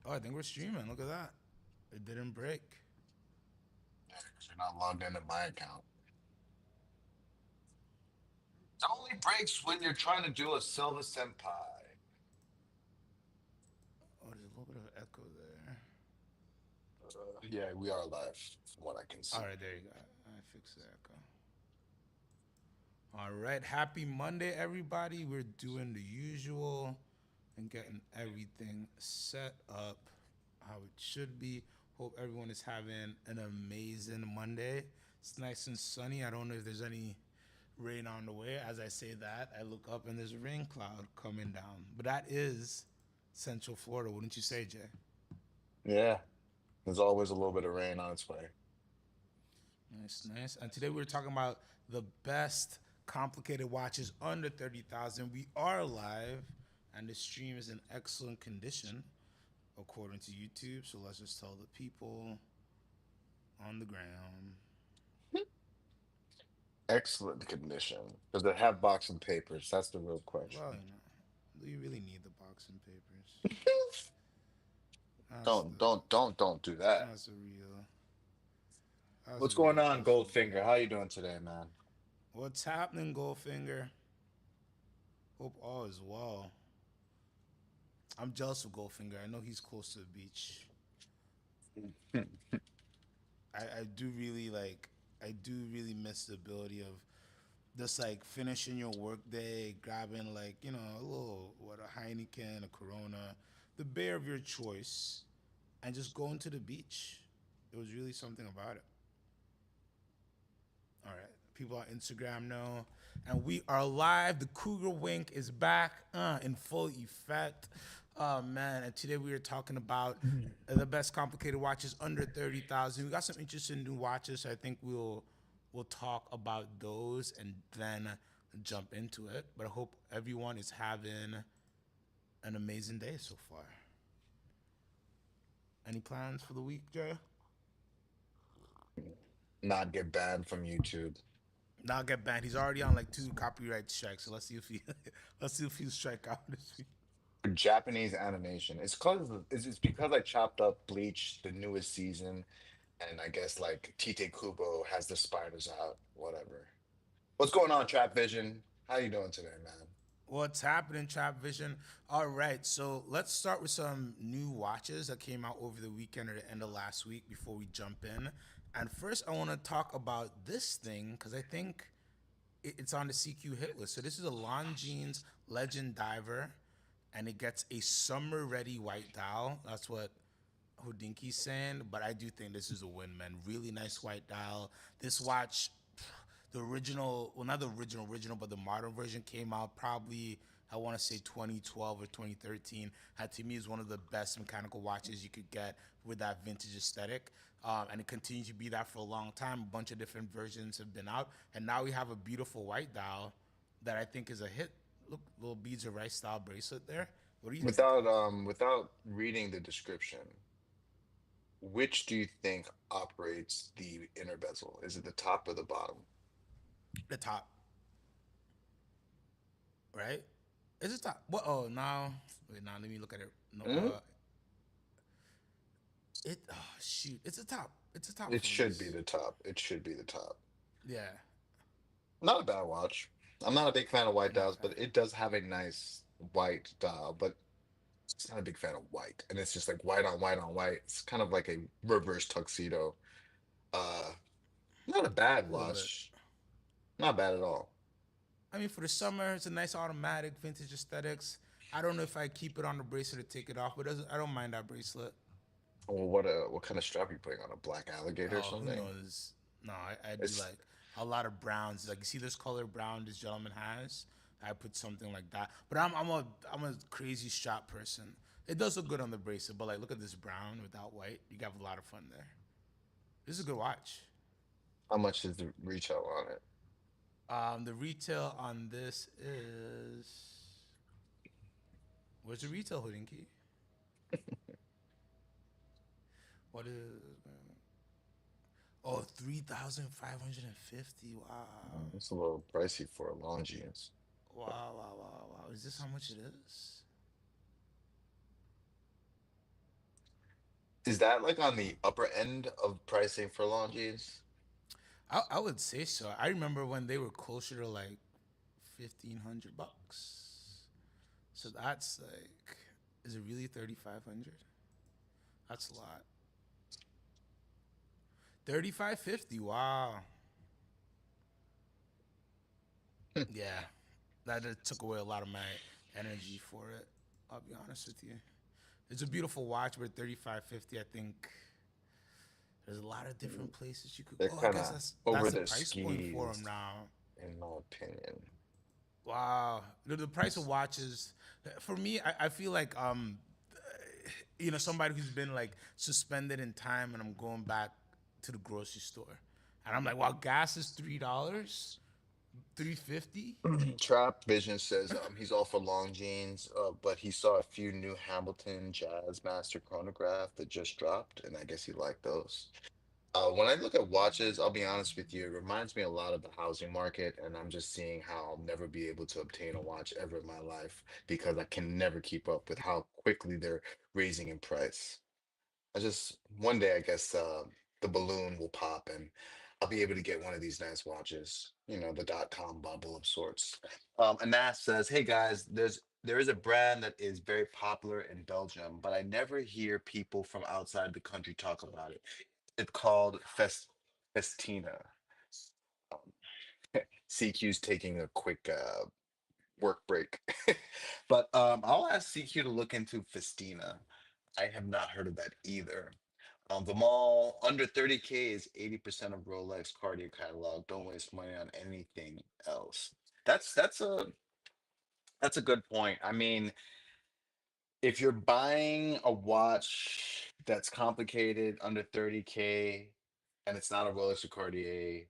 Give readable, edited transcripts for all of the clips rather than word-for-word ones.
Oh, I think we're streaming. Look at that. It didn't break. Yeah, because you're not logged into my account. It only breaks when you're trying to do a Silver Senpai. Oh, there's a little bit of echo there. Yeah, we are live from what I can All see. right, there you go. I fixed the echo. All right, happy Monday, everybody. We're doing the usual and getting everything set up how it should be. Hope everyone is having an amazing Monday. It's nice and sunny. I don't know if there's any rain on the way. As I say that, I look up and there's a rain cloud coming down. But that is Central Florida, wouldn't you say, Jay? Yeah, there's always a little bit of rain on its way. Nice, nice. And today we're talking about the best complicated watches under 30,000. We are live and the stream is in excellent condition according to YouTube. So let's just tell the people on the ground. Excellent condition. Does it have boxing papers? That's the real Well, question. do you really need the boxing papers? That's Don't, the don't, don't, don't do that. that's a real that's a What's going real on, question. Goldfinger? How you doing today, man? What's happening, Goldfinger? Hope all is well. I'm jealous of Goldfinger. I know he's close to the beach. I do really like I do really miss the ability of just like finishing your workday, grabbing like, a little what a Heineken, a Corona, the beer of your choice, and just going to the beach. It was really something about it. All right. People on Instagram know. And we are live. The Cougar Wink is back in full effect. Oh, man. And today we are talking about the best complicated watches under 30,000. We got some interesting new watches. So I think we'll talk about those and then jump into it. But I hope everyone is having an amazing day so far. Any plans for the week, Jay? Not get banned from YouTube. Not get banned. He's already on like 2 copyright strikes. So let's see if he let's see if he strike out this week. For Japanese animation. It's because I chopped up Bleach, the newest season, and I guess like Tite Kubo has the spiders out. Whatever. What's going on, Trap Vision? How you doing today, man? What's happening, Trap Vision? All right, so let's start with some new watches that came out over the weekend or the end of last week before we jump in. And first, I want to talk about this thing because I think it's on the CQ hit list. So this is a Longines Legend Diver, and it gets a summer-ready white dial. That's what Hodinki's saying, but I do think this is a win, man. Really nice white dial. This watch, the original, well, not the original, but the modern version came out probably, I want to say 2012 or 2013. That to me is one of the best mechanical watches you could get with that vintage aesthetic. And it continues to be that for a long time. A bunch of different versions have been out. And now we have a beautiful white dial that I think is a hit. Look, little beads of rice style bracelet there. What do you think? Without reading the description, which do you think operates the inner bezel? Is it the top or the bottom? The top, right? Is it top? What? Oh, now wait. Now let me look at it. No, Mhm. it. Oh, shoot, it's a top. It's a top It for me. should be It's, the top. It should be the top. yeah, Not a bad watch. I'm not a big fan of white not dials, bad. but it does have a nice white dial. But it's not a big fan of white, and it's just like white on white on white. It's kind of like a reverse tuxedo. Uh, Not a bad A little bit. watch. Not bad at all. I mean, for the summer, it's a nice automatic vintage aesthetics. I don't know if I keep it on the bracelet or take it off, but it doesn't, I don't mind that bracelet. Well, what kind of strap are you putting on? A black alligator or Oh, who something? knows? No, I do It's like a lot of browns. Like you see this color brown this gentleman has. I put something like that. But I'm a crazy strap person. It does look good on the bracelet, but like look at this brown without white. You got a lot of fun there. This is a good watch. how much is the retail on it? The retail on this is where's the retail hooding key? What is oh 3,550. Wow. It's a little pricey for a long jeans. Wow, wow, wow, wow. Is this how much it is? Is that like on the upper end of pricing for Longines? I would say so. I remember when they were closer to like $1,500. So that's like, is it really 3,500? That's a lot. 3,550. Wow. Yeah, that just took away a lot of my energy for it. I'll be honest with you. It's a beautiful watch, but 3,550. I think there's a lot of different places you could They're go. I kind guess of that's over the their price point for them skis, now. in my opinion. Wow, the price of watches for me, I feel like somebody who's been like suspended in time, and I'm going back to the grocery store, and I'm like, wow, gas is $3, 350. Trap Vision says he's all for Longines, but he saw a few new Hamilton Jazz Master chronograph that just dropped, and I guess he liked those. When I look at watches, I'll be honest with you, it reminds me a lot of the housing market, and I'm just seeing how I'll never be able to obtain a watch ever in my life because I can never keep up with how quickly they're raising in price. I just one day I guess the balloon will pop and I'll be able to get one of these nice watches. You know, the .com bubble of sorts. Anas says, "Hey guys, there is a brand that is very popular in Belgium, but I never hear people from outside the country talk about it. It's called Festina. Um, CQ's taking a quick work break, but I'll ask CQ to look into Festina. I have not heard of that either. The mall under 30K is 80% of Rolex Cartier catalog. Don't waste money on anything else. That's a good point. I mean, if you're buying a watch that's complicated under 30K and it's not a Rolex or Cartier,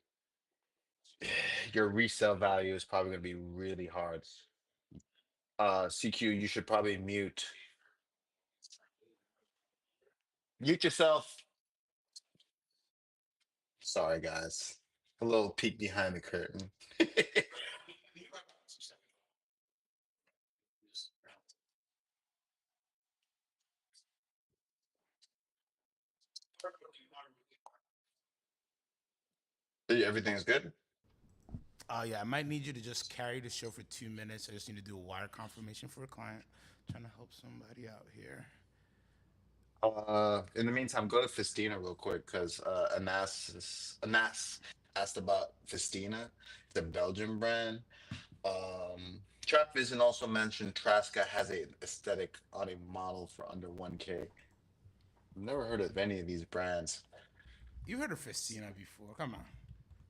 your resale value is probably going to be really hard. CQ, you should probably mute yourself. Sorry, guys. A little peek behind the curtain. Everything is good. Yeah, I might need you to just carry the show for 2 minutes. I just need to do a wire confirmation for a client. Trying to help somebody out here. In the meantime, go to Festina real quick because Anas asked about Festina, the Belgian brand. Trap Vision also mentioned Traska has a aesthetic on a model for under 1K. I've never heard of any of these brands. You heard of Festina before? Come on.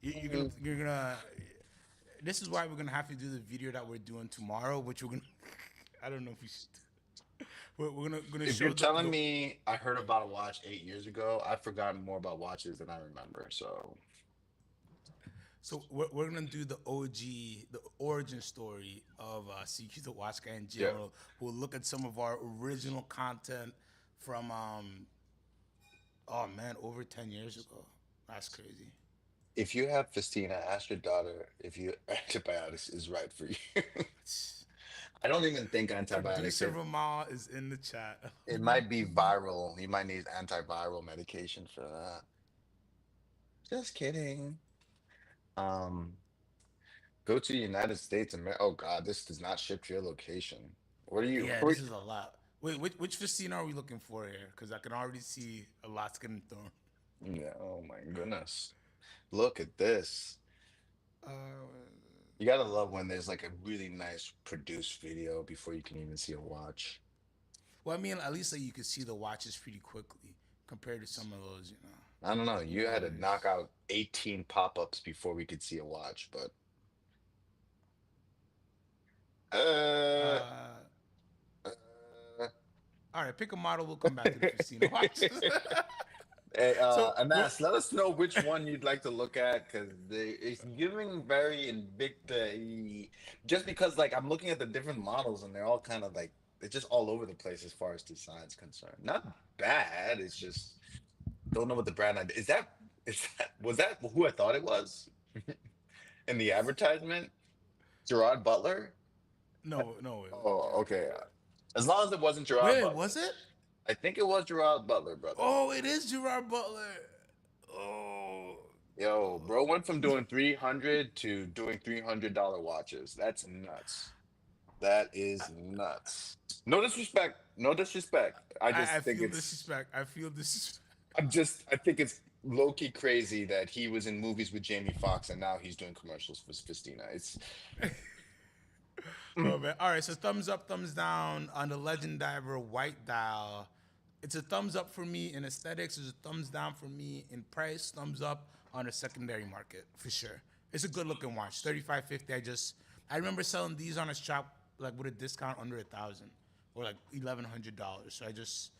You're gonna Mm, you're gonna. This is why we're gonna have to do the video that we're doing tomorrow, which we're gonna. I don't know if we should. We're gonna If you're show telling the. me I heard about a watch 8 years ago, I've forgotten more about watches than I remember. So So we're gonna do the OG, the origin story of CQ the Watch Guy in yeah, general. We'll look at some of our original content from oh man, over 10 years ago. That's crazy. if you have Festina, ask your daughter if you antibiotics is right for you. I don't even think antibiotics. Producer Ramal is in the chat. It might be viral. You might need antiviral medication for that. Just kidding. Um, go to the United States and oh God, this does not ship to your location. What are you? Yeah, this is a lot. Wait, which Festina are we looking for here? Because I can already see a lot's getting thrown. Yeah, oh my goodness. Look at this. Uh, You gotta love when there's like a really nice produced video before you can even see a watch. well, I mean, at least like, you could see the watches pretty quickly compared to some of those, I don't know. You had to knock others. out 18 pop-ups before we could see a watch, but uh, Uh, uh all right, pick a model. We'll come back to the Festina watches. Hey, So we're Anas, let us know which one you'd like to look at because it's giving very Invicta. Just because, like, I'm looking at the different models and they're all kind of like they're just all over the place as far as design's concerned. Not bad. It's just don't know what the brand is that was that who I thought it was in the advertisement? Gerard Butler? no, no, it wasn't Oh, Gerard okay. Butler. As long as it wasn't Gerard Wait, Butler. was it? I think it was Gerard Butler, brother. Oh, it is Gerard Butler. Oh, Yo, bro went from doing 300 to doing $300 watches. That's nuts. That is nuts. No disrespect. No disrespect. I I just think feel it's disrespect. I feel disrespect. I think it's low-key crazy that he was in movies with Jamie Foxx and now he's doing commercials for Festina. It's Oh man. All right, so thumbs up, thumbs down on the Legend Diver white dial. It's a thumbs up for me in aesthetics. It's a thumbs down for me in price. Thumbs up on the secondary market for sure. It's a good looking watch. 3550. I remember selling these on a shop like with a discount under 1,000 or like $1,100. So I just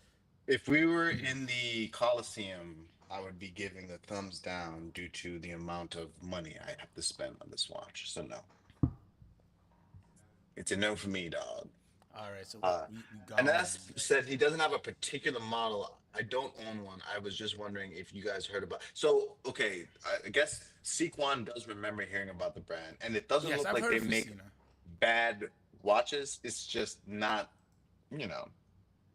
if we were in the Coliseum, I would be giving a thumbs down due to the amount of money I have to spend on this watch. So no, it's a no for me, dog. all right. So Uh, we and gone. that's said he doesn't have a particular model. I don't own one. I was just wondering if you guys heard about. So okay, I guess Sequan does remember hearing about the brand, and it doesn't Yes, look I've like heard they of make Festina. bad watches. It's just not, you know,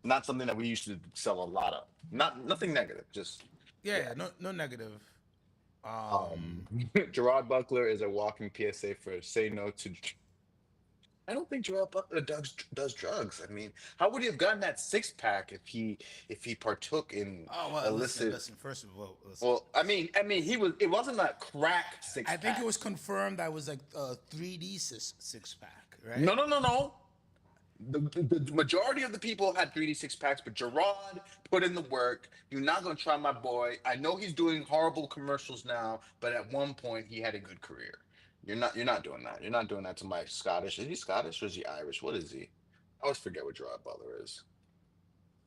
not something that we used to sell a lot of. Not nothing negative. Just Yeah, yeah. yeah, no negative. Um, Gerard Buckler is a walking PSA for say no to. I don't think Gerard Butler does drugs. I mean, how would he have gotten that six pack if he partook in Oh well, listen, illicit? listen. First of all, listen. Well, I mean, he was. It wasn't a crack six I think it pack. was confirmed that it was like a 3D six pack, right? No, no, no, no. The majority of the people had 3D six packs, but Gerard put in the work. You're not gonna try my boy. I know he's doing horrible commercials now, but at one point he had a good career. You're not doing that. You're not doing that to my Scottish. Is he Scottish or is he Irish? What is he? I always forget what Gerard Butler is.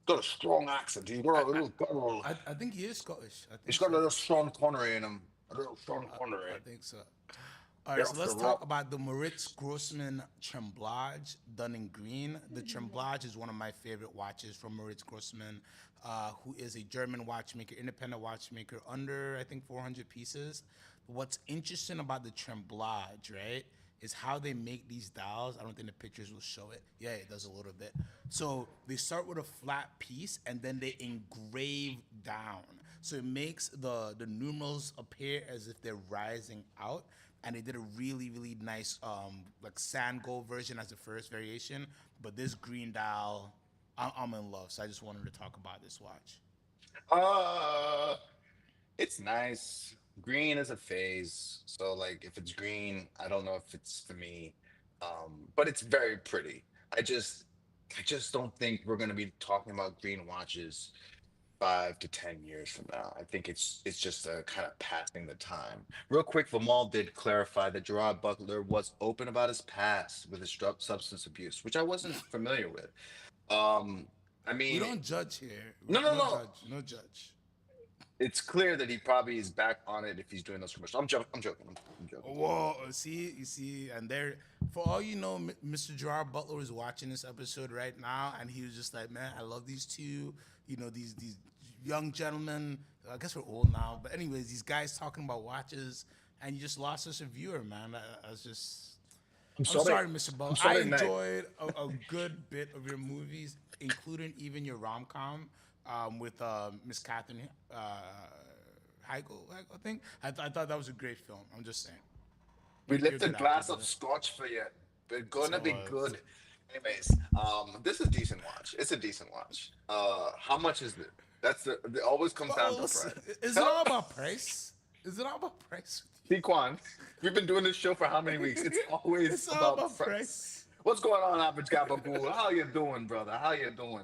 Got a strong accent. I, I, I think he is Scottish. I He's think got a so. little Sean Connery in him. A little Sean I Connery. think so. All right, Yeah, so off the let's talk rock. about the Moritz Grossmann Tremblage done in green. The Tremblage is one of my favorite watches from Moritz Grossmann, who is a German watchmaker, independent watchmaker, under I think 400 pieces. What's interesting about the Tremblage, right, is how they make these dials. I don't think the pictures will show it. Yeah, it does a little bit. So they start with a flat piece and then they engrave down. So it makes the numerals appear as if they're rising out. And they did a really, really nice like sand gold version as the first variation. But this green dial, I'm in love. So I just wanted to talk about this watch. Uh, it's nice. Green is a phase. So like if it's green, I don't know if it's for me. But it's very pretty. I just don't think we're gonna be talking about green watches 5 to 10 years from now. I think it's just a kind of passing the time. Real quick, Vamal did clarify that Gerard Butler was open about his past with his substance abuse, which I wasn't familiar with. Um, I We mean, don't judge here. no, no, No no. judge. No judge. It's clear that he probably is back on it if he's doing those commercials. I'm joking. I'm joking. I'm joking. Whoa, see, you see, and there, for all you know, Mr. Gerard Butler is watching this episode right now, and he was just like, "Man, I love these two, these young gentlemen. I guess we're old now, but anyways, these guys talking about watches, and you just lost us a viewer, man. I was just, I'm I'm sorry. sorry, Mr. I'm Butler. I sorry, Meg. enjoyed a good bit of your movies, including even your rom com with Miss Catherine. Heigl, I think. I thought that was a great film. I'm just saying. We You're a lift a good actor, glass of brother. scotch for you. We're gonna be So, good. Anyways, this is a decent watch. It's a decent watch. How much is it? It always comes down well, to listen, price. is it Tell all about price? Is it all about price? Dequan, we've been doing this show for how many weeks? It's always It's all about about price. price. What's going on, Average Gabagool? How you doing, brother? How you doing?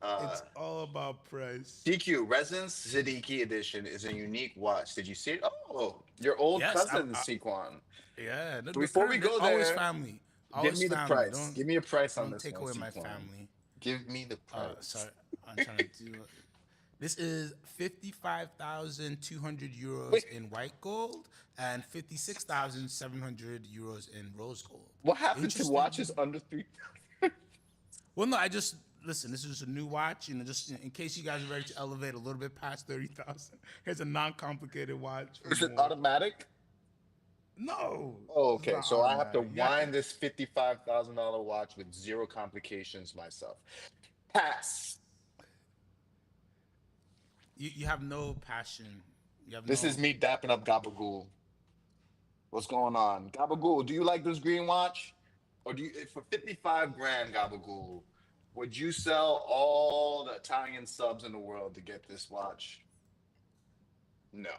Uh, It's all about price. DQ Resonance Siddiqui Edition is a unique watch. Did you see it? Oh, your old Yes, cousin, Sequan. yeah. Before we go Always there, family. give Always me the family. price. Don't Give me a price on don't this take one, away my Sequan. family. Give me the price. Sorry, I'm trying to do. This is 55,200 euros Wait, in white gold and 56,700 euros in rose gold. what happened to watches Interesting. under three? Well, no, I just listen. This is a new watch, just in case you guys are ready to elevate a little bit past 30,000. Here's a non-complicated watch for Is it more. automatic? No, Oh, it's okay. not So I have to automatic. Yeah, wind this $55,000 watch with zero complications myself. Pass. You have no passion. You have This is no. me dapping up Gabagool. What's going on? Gabagool, do you like this green watch? Or do you, if for 55 grand, Gabagool, would you sell all the Italian subs in the world to get this watch? No.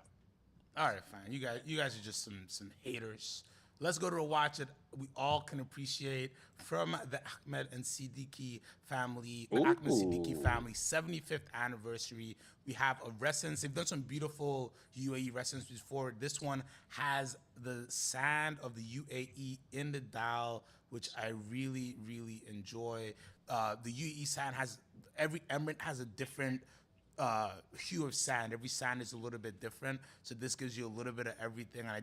All right, fine. You guys are just some haters. Let's go to a watch that we all can appreciate from the Ahmed and Siddiqui family, the Ahmed Siddiqui Ooh. family 75th anniversary. We have a Ressence. They've done some beautiful UAE Ressence before. This one has the sand of the UAE in the dial, which I really, really enjoy. The UAE sand has every emirate has a different hue of sand. Every sand is a little bit different, so this gives you a little bit of everything. And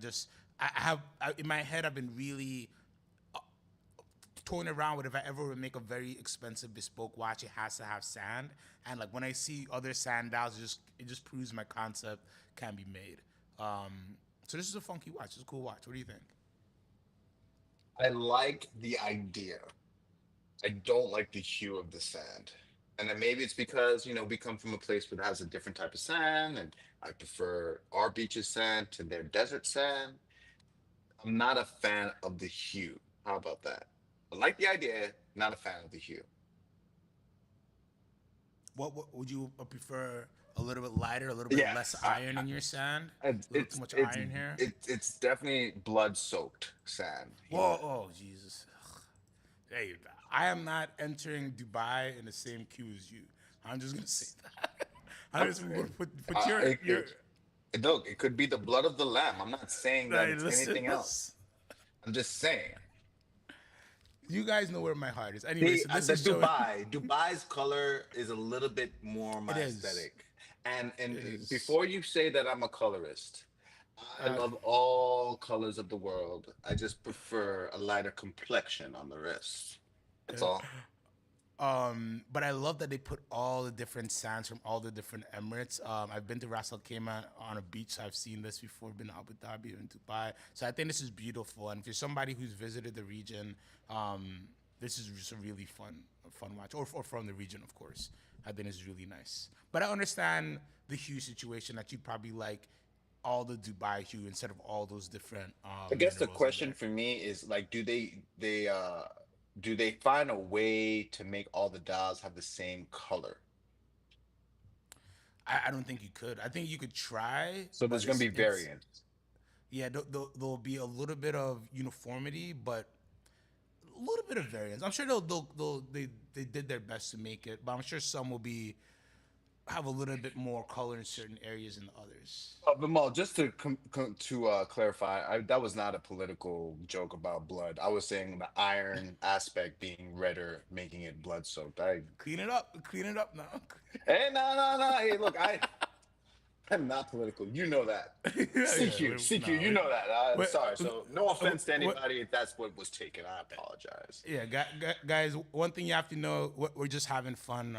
in my head, I've been really toying around with if I ever would make a very expensive bespoke watch, it has to have sand. And like when I see other sand dials, it just proves my concept can be made. So this is a funky watch. It's a cool watch. What do you think? I like the idea. I don't like the hue of the sand. And then maybe it's because, we come from a place that has a different type of sand, and I prefer our beaches sand to their desert sand. I'm not a fan of the hue. How about that? I like the idea, not a fan of the hue. What would you prefer? A little bit lighter, a little bit Yeah, less iron in your sand, it's a little too it's much it's iron here. it's definitely blood soaked sand. Whoa, oh Jesus! Hey, I am not entering Dubai in the same queue as you. I'm just gonna say that. I'm just gonna put It, your. it, look, it could be the blood of the lamb. I'm not saying that Hey, it's listen, anything else. listen. I'm just saying. You guys know where my heart is. Anyway, The so this the is showing. Dubai's color is a little bit more It my is. aesthetic. And It is. before you say that I'm a colorist, I Uh, love all colors of the world. I just prefer a lighter complexion on the wrist. That's all. but I love that they put all the different sands from all the different Emirates. I've been to Ras Al Khaimah on a beach, so I've seen this before. Been to Abu Dhabi and Dubai, so I think this is beautiful. And if you're somebody who's visited the region, this is just a fun watch, or from the region, of course. I think it's really nice. But I understand the hue situation that you probably like all the Dubai hue instead of all those different I guess the minerals in question there. for me is like, do they find a way to make all the dials have the same color? I don't think you could. I think you could try, So but there's gonna be it's variants. yeah. There'll be a little bit of uniformity, but a little bit of variance. I'm sure they did their best to make it, but I'm sure some will be have a little bit more color in certain areas than others. Vimal, just to clarify, that was not a political joke about blood. I was saying the iron aspect being redder, making it blood soaked. Clean it up now. Hey, no, no, no. Hey, look, I'm not political. You know that. Yeah, yeah. CQ, No, you know that. I'm what, sorry. So, no offense to what, anybody if that's what was taken. I apologize. yeah, guys. One thing you have to know: we're just having fun.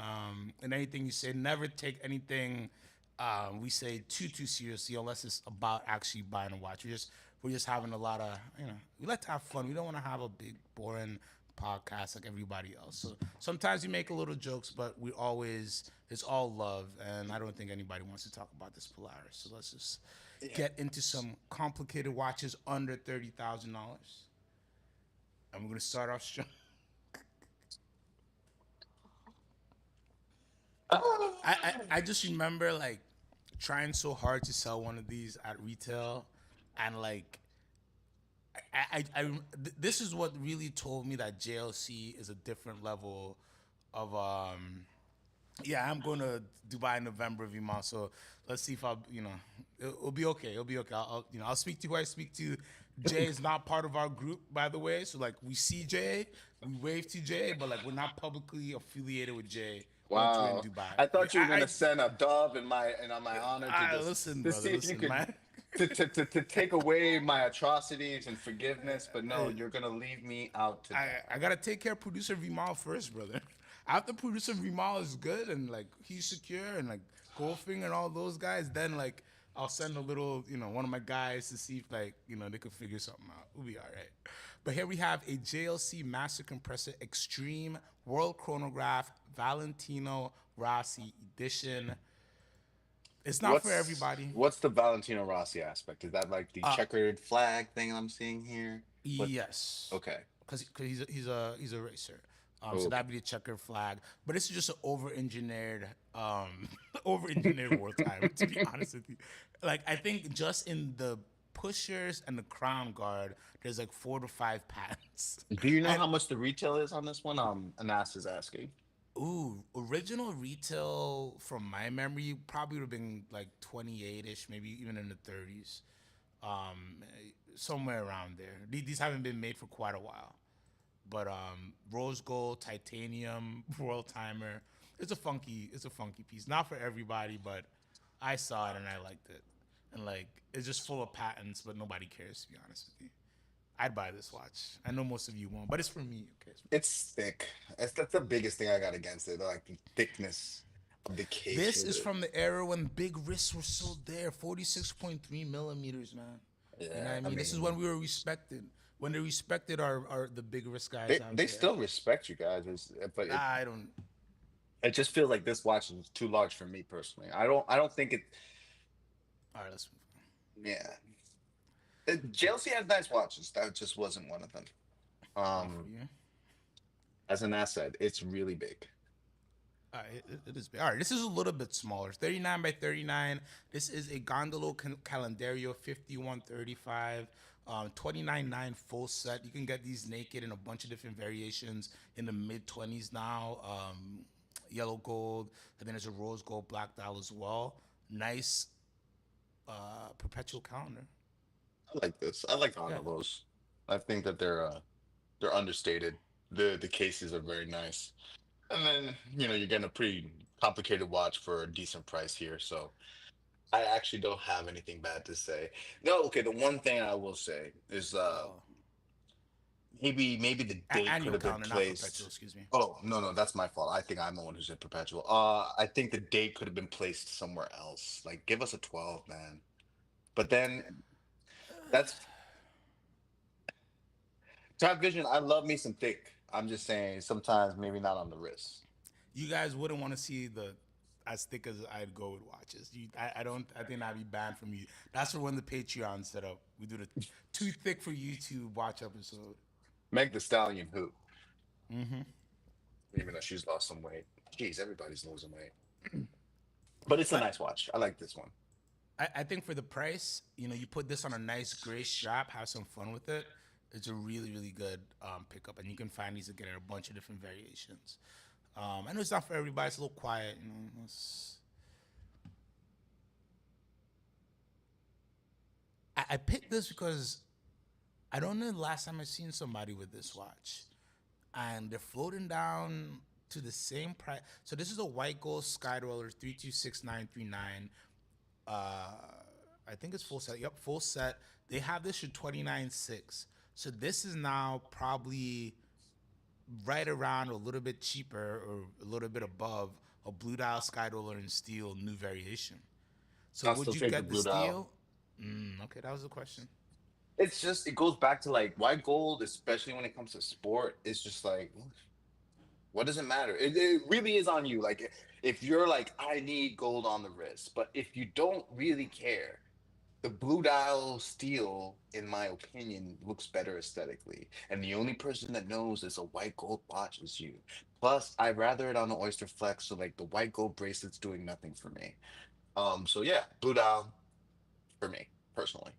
And anything you say, never take anything we say too seriously, unless it's about actually buying a watch. We're just having a lot of we like to have fun. We don't want to have a big boring podcast like everybody else. So sometimes we make a little jokes, but it's all love, and I don't think anybody wants to talk about this Polaris. So let's just Yeah. get into some complicated watches under $30,000, and we're gonna start off strong. I just remember like trying so hard to sell one of these at retail, and like this is what really told me that JLC is a different level of yeah, I'm going to Dubai in November, Vima. So let's see if it'll be okay. It'll be okay. I'll speak to who I speak to. Jay is not part of our group, by the way. So like, we see Jay, we wave to Jay, but like, we're not publicly affiliated with Jay once we're in Wow. Dubai. I thought you were gonna send a dove on my honor to Listen, to brother, see if you listen, could man. to take away my atrocities and forgiveness, but no, you're gonna leave me out today. I gotta take care of producer Vimal first, brother. After producer Vimal is good and like he's secure and like golfing and all those guys, then like I'll send a little, one of my guys to see if like, they could figure something out. We'll be all right. But here we have a JLC Master Compressor Extreme World Chronograph Valentino Rossi Edition. It's not for What's everybody. what's the Valentino Rossi aspect? Is that like the Uh, checkered flag thing I'm seeing here? What? yes, Okay. because he's a racer. So Okay. that'd be the checker flag. But this is just an over-engineered, over-engineered wartime. To be honest with you, like I think just in the pushers and the crown guard, there's like 4 to 5 patents, Do you know and how much the retail is on this one? Anas is asking. ooh, original retail from my memory probably would have been like 28 ish, maybe even in the 30s, somewhere around there. These haven't been made for quite a while. But rose gold, titanium, royal timer. It's a funky piece. Not for everybody, but I saw it and I liked it. And like it's just full of patents, but nobody cares to be honest with you. I'd buy this watch. I know most of you won't, but it's for me. Okay, it's for me. It's thick. That's the biggest thing I got against it. Like the thickness of the case This with is it. from the era when big wrists were still there. 46.3 millimeters, man. You know what Yeah, I I mean? This is when mean, we were respected. When they respected our the big wrist guys they out they there. still respect you guys, but I don't. it just feels like this watch is too large for me personally. I don't think it. All right, let's move on. Yeah, JLC has nice watches. That just wasn't one of them. Not for Um, you. as an asset, it's really big. All right, it is big. All right, this is a little bit smaller. 39 by 39. This is a Gondolo Calendario 5135. 29.9 full set. You can get these naked in a bunch of different variations in the mid 20s now. Yellow gold, and then there's a rose gold black dial as well. Nice perpetual calendar. I like this. I like Yeah. gondolas. I think that they're understated. The cases are very nice. And then, you're getting a pretty complicated watch for a decent price here. So I actually don't have anything bad to say. No, okay, the one thing I will say is Oh, maybe the date could annual have been calendar, not perpetual. placed. Excuse me. Oh, no, no, that's my fault. I think I'm the one who said perpetual. I think the date could have been placed somewhere else. Like give us a 12, man. But then that's Top Vision. I love me some thick. I'm just saying sometimes maybe not on the wrist. You guys wouldn't want to see the as thick as I'd go with watches. I don't. I think that'd be banned from you. That's for when the Patreon set up. We do the too thick for YouTube watch episode. Meg the Stallion who? Even though she's lost some weight. Jeez, everybody's losing weight. But it's a But nice watch. I like this one. I think for the price, you put this on a nice gray strap, have some fun with it. It's a really, really good pickup, and you can find these again in a bunch of different variations. I know it's not for everybody; it's a little quiet. I picked this because I don't know the last time I seen somebody with this watch, and they're floating down to the same price. So this is a white gold Sky Dweller 326939. I think it's full set. Yep, full set. They have this for 29.6. So this is now probably right around a little bit cheaper or a little bit above a blue dial Sky Dweller in steel new variation. So I'll would still you take the get the blue dial. steel? Okay, that was the question. It's just it goes back to like white gold, especially when it comes to sport. It's just like what does it matter? It really is on you. Like if you're like, I need gold on the wrist, but if you don't really care, the blue dial steel, in my opinion, looks better aesthetically. And the only person that knows is a white gold watch is you. Plus, I rather it on the Oyster Flex, so like the white gold bracelet's doing nothing for me. So yeah, blue dial for me personally.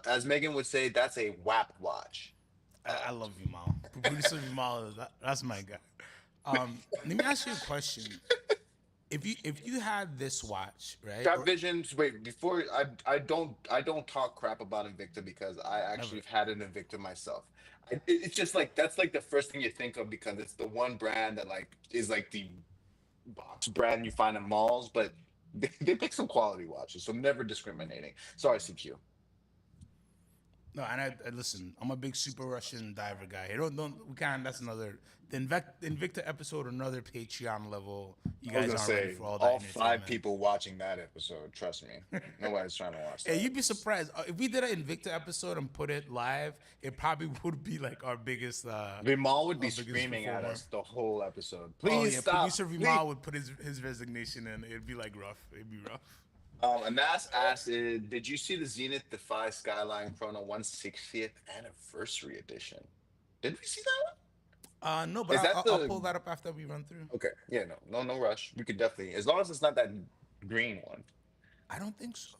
As Megan would say, that's a WAP watch. I Um, love Vimal. Producer Vimal, that's my guy. Let me ask you a question. If you had this watch, right? Trap Or Visions. Wait, before I don't talk crap about Invicta because I actually never. have had an Invicta myself. It's just like that's like the first thing you think of because it's the one brand that like is like the box brand you find in malls, but they pick some quality watches, so never discriminating. Sorry, CQ. No, and I listen. I'm a big Super Russian diver guy. We can't. That's another the Invicta episode, another Patreon level. You I was guys gonna aren't ready say for all that all five entertainment. people watching that episode. Trust me, nobody's trying to watch Hey, that. you'd be surprised if we did an Invicta episode and put it live. It probably would be like Vimal would be our biggest screaming at performer. us the whole episode. Oh Please yeah, stop. producer Please. Vimal would put his resignation in. It'd be like rough. It'd be rough. Anas asked, did you see the Zenith Defy Skyline Chrono 160th anniversary edition? Did we see that No, one? but Is that I'll pull the that up after we run through. okay? Yeah, no rush. We could definitely, as long as it's not that green one. I don't think so.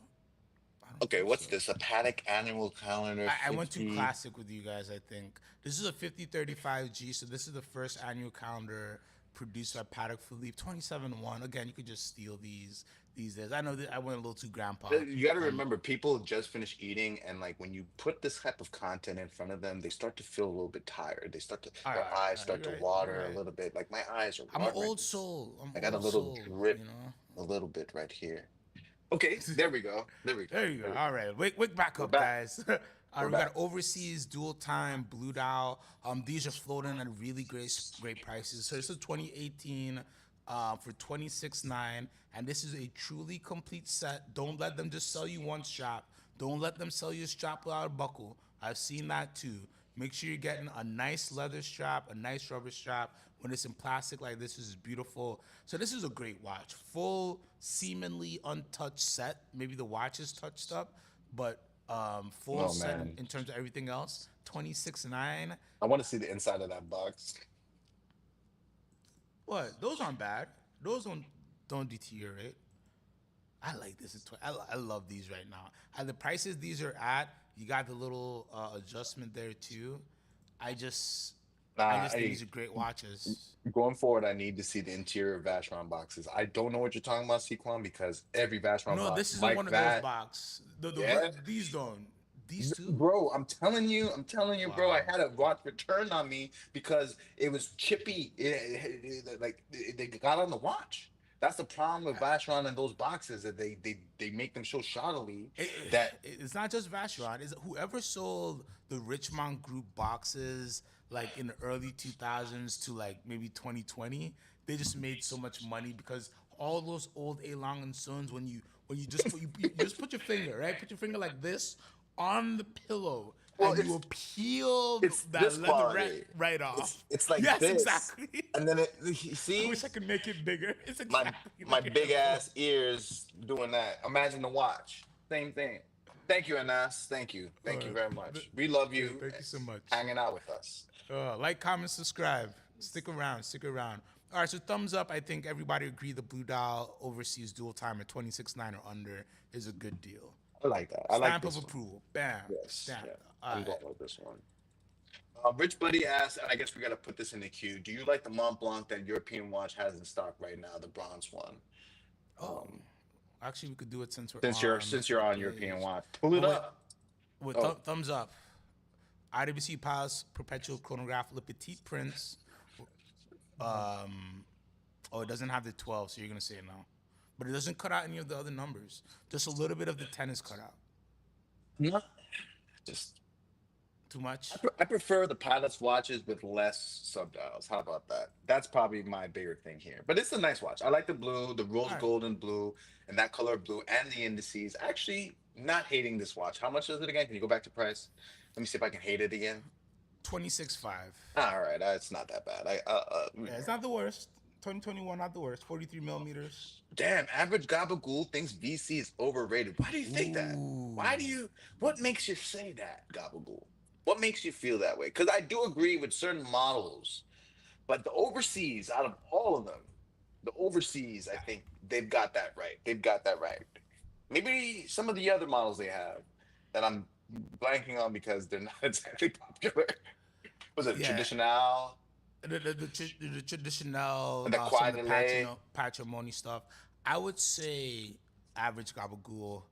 I don't Okay, think what's so. this? A Patek annual calendar I went too 50. classic with you guys, I think. This is a 5035G, so this is the first annual calendar produced by Patek Philippe 27-1. Again, you could just steal these days. I know that I went a little too grandpa. You got to remember, people just finish eating, and like when you put this type of content in front of them, they start to feel a little bit tired. They start to, All their right, eyes start you're to right, water you're a right. little bit. Like my eyes are I'm an watering. old soul. I'm I an got a old little soul, drip, you know? a little bit right here. Okay, there we go. There we go. There you go. There we All right, wake back We're up, back. guys. We're We back. got overseas dual time blue dial. These are floating at really great prices. So this is 2018 for 26.9, and this is a truly complete set. Don't let them just sell you one strap. Don't let them sell you a strap without a buckle. I've seen that too. Make sure you're getting a nice leather strap, a nice rubber strap. When it's in plastic like this is beautiful. So this is a great watch. Full, seemingly untouched set. Maybe the watch is touched up, but full Oh set man, in terms of everything else. 26.9. I want to see the inside of that box. What? Those aren't bad. Those don't deteriorate. I like this. I love these right now. At the prices these are at, you got the little adjustment there too. I just Nah, think hey, these are great watches. going forward, I need to see the interior Vacheron boxes. I don't know what you're talking about, Sequan, because every Vacheron No, box this isn't like one of those that. box. Yeah, These don't. These two? bro, I'm telling you, bro. I Wow. had a watch returned on me because it was chippy. They got on the watch. That's the problem with Vacheron and those boxes that they make them so shoddily that It's not just Vacheron. It's whoever sold the Richmond Group boxes like in the early 2000s to like maybe 2020. They just made so much money because all those old A. Long and Sons, when you just you just put your finger right, put your finger like this on the pillow, well, and you will peel it's that this leather quality. right off. It's like Yes, this, exactly. and then you I see wish I could make it bigger. It's my exactly my like a big pillow. ass ears doing that. Imagine the watch. Same thing. Thank you, Anas. Thank you. Thank you very much. We love you. Thank you so much. Hanging out with us. Like, comment, subscribe. Stick around. Stick around. All right, so thumbs up. I think everybody agreed the Blue Dial overseas dual time at 26.9 or under is a good deal. I like that. I like Stamp this of one. approval. Bam. Yes. Stamp. Yeah. All I'm right. going with this one. Rich Buddy asked, and I guess we got to put this in the queue. Do you like the Mont Blanc that European watch has in stock right now, the bronze one? Oh, actually, we could do it since we're Since you're the on page. European watch, pull it Oh, wait. up. With Oh. thumbs up. IWC Palace Perpetual Chronograph Le Petit Prince. Oh, it doesn't have the 12, so you're going to say no. But it doesn't cut out any of the other numbers. Just a little bit of the 10 is cut out. No. Just Too much? I prefer the Pilot's watches with less subdials. How about that? That's probably my bigger thing here. But it's a nice watch. I like the blue, the rose Alright. gold and blue, and that color of blue, and the indices. Actually, not hating this watch. How much is it again? Can you go back to price? Let me see if I can hate it again. 26.5. All right, it's not that bad. Yeah, it's not the worst. 2021, not the worst. 43 millimeters. Damn, average Gabagool thinks VC is overrated. Why do you think that? Why do you? What makes you say that, Gabagool? What makes you feel that way? Because I do agree with certain models, but the overseas, out of all of them, the overseas, I think they've got that right. They've got that right. Maybe some of the other models they have that I'm blanking on because they're not exactly popular. Was it Yeah. Traditional? The traditional, The some of Croix the de Lait. patrimony stuff. I would say average gabagool.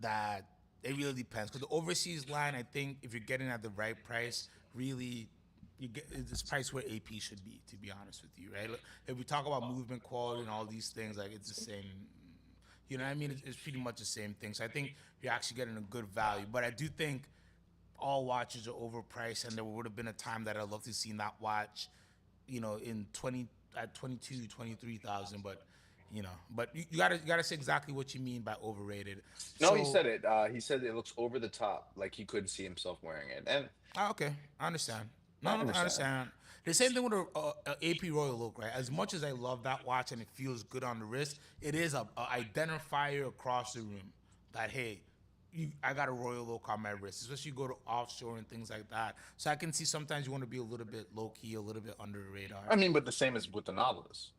That it really depends because the overseas line, I think if you're getting at the right price, really you get it's priced where AP should be. To be honest with you, right? Like, if we talk about movement quality and all these things, like it's the same. You know what I mean? It's pretty much the same thing. So I think you're actually getting a good value. But I do think all watches are overpriced, and there would have been a time that I'd love to see that watch, in 20 at 22, 23,000. But you gotta say exactly what you mean by overrated. No, he So said it. He said it looks over the top, like he couldn't see himself wearing it. And okay, I understand. I No, no, I understand. understand. The same thing with a AP Royal Oak, right? As much as I love that watch and it feels good on the wrist, it is a identifier across the room that hey, I got a Royal Oak on my wrist, especially you go to offshore and things like that. So I can see sometimes you want to be a little bit low key, a little bit under the radar. I mean, but the same as with the novelist.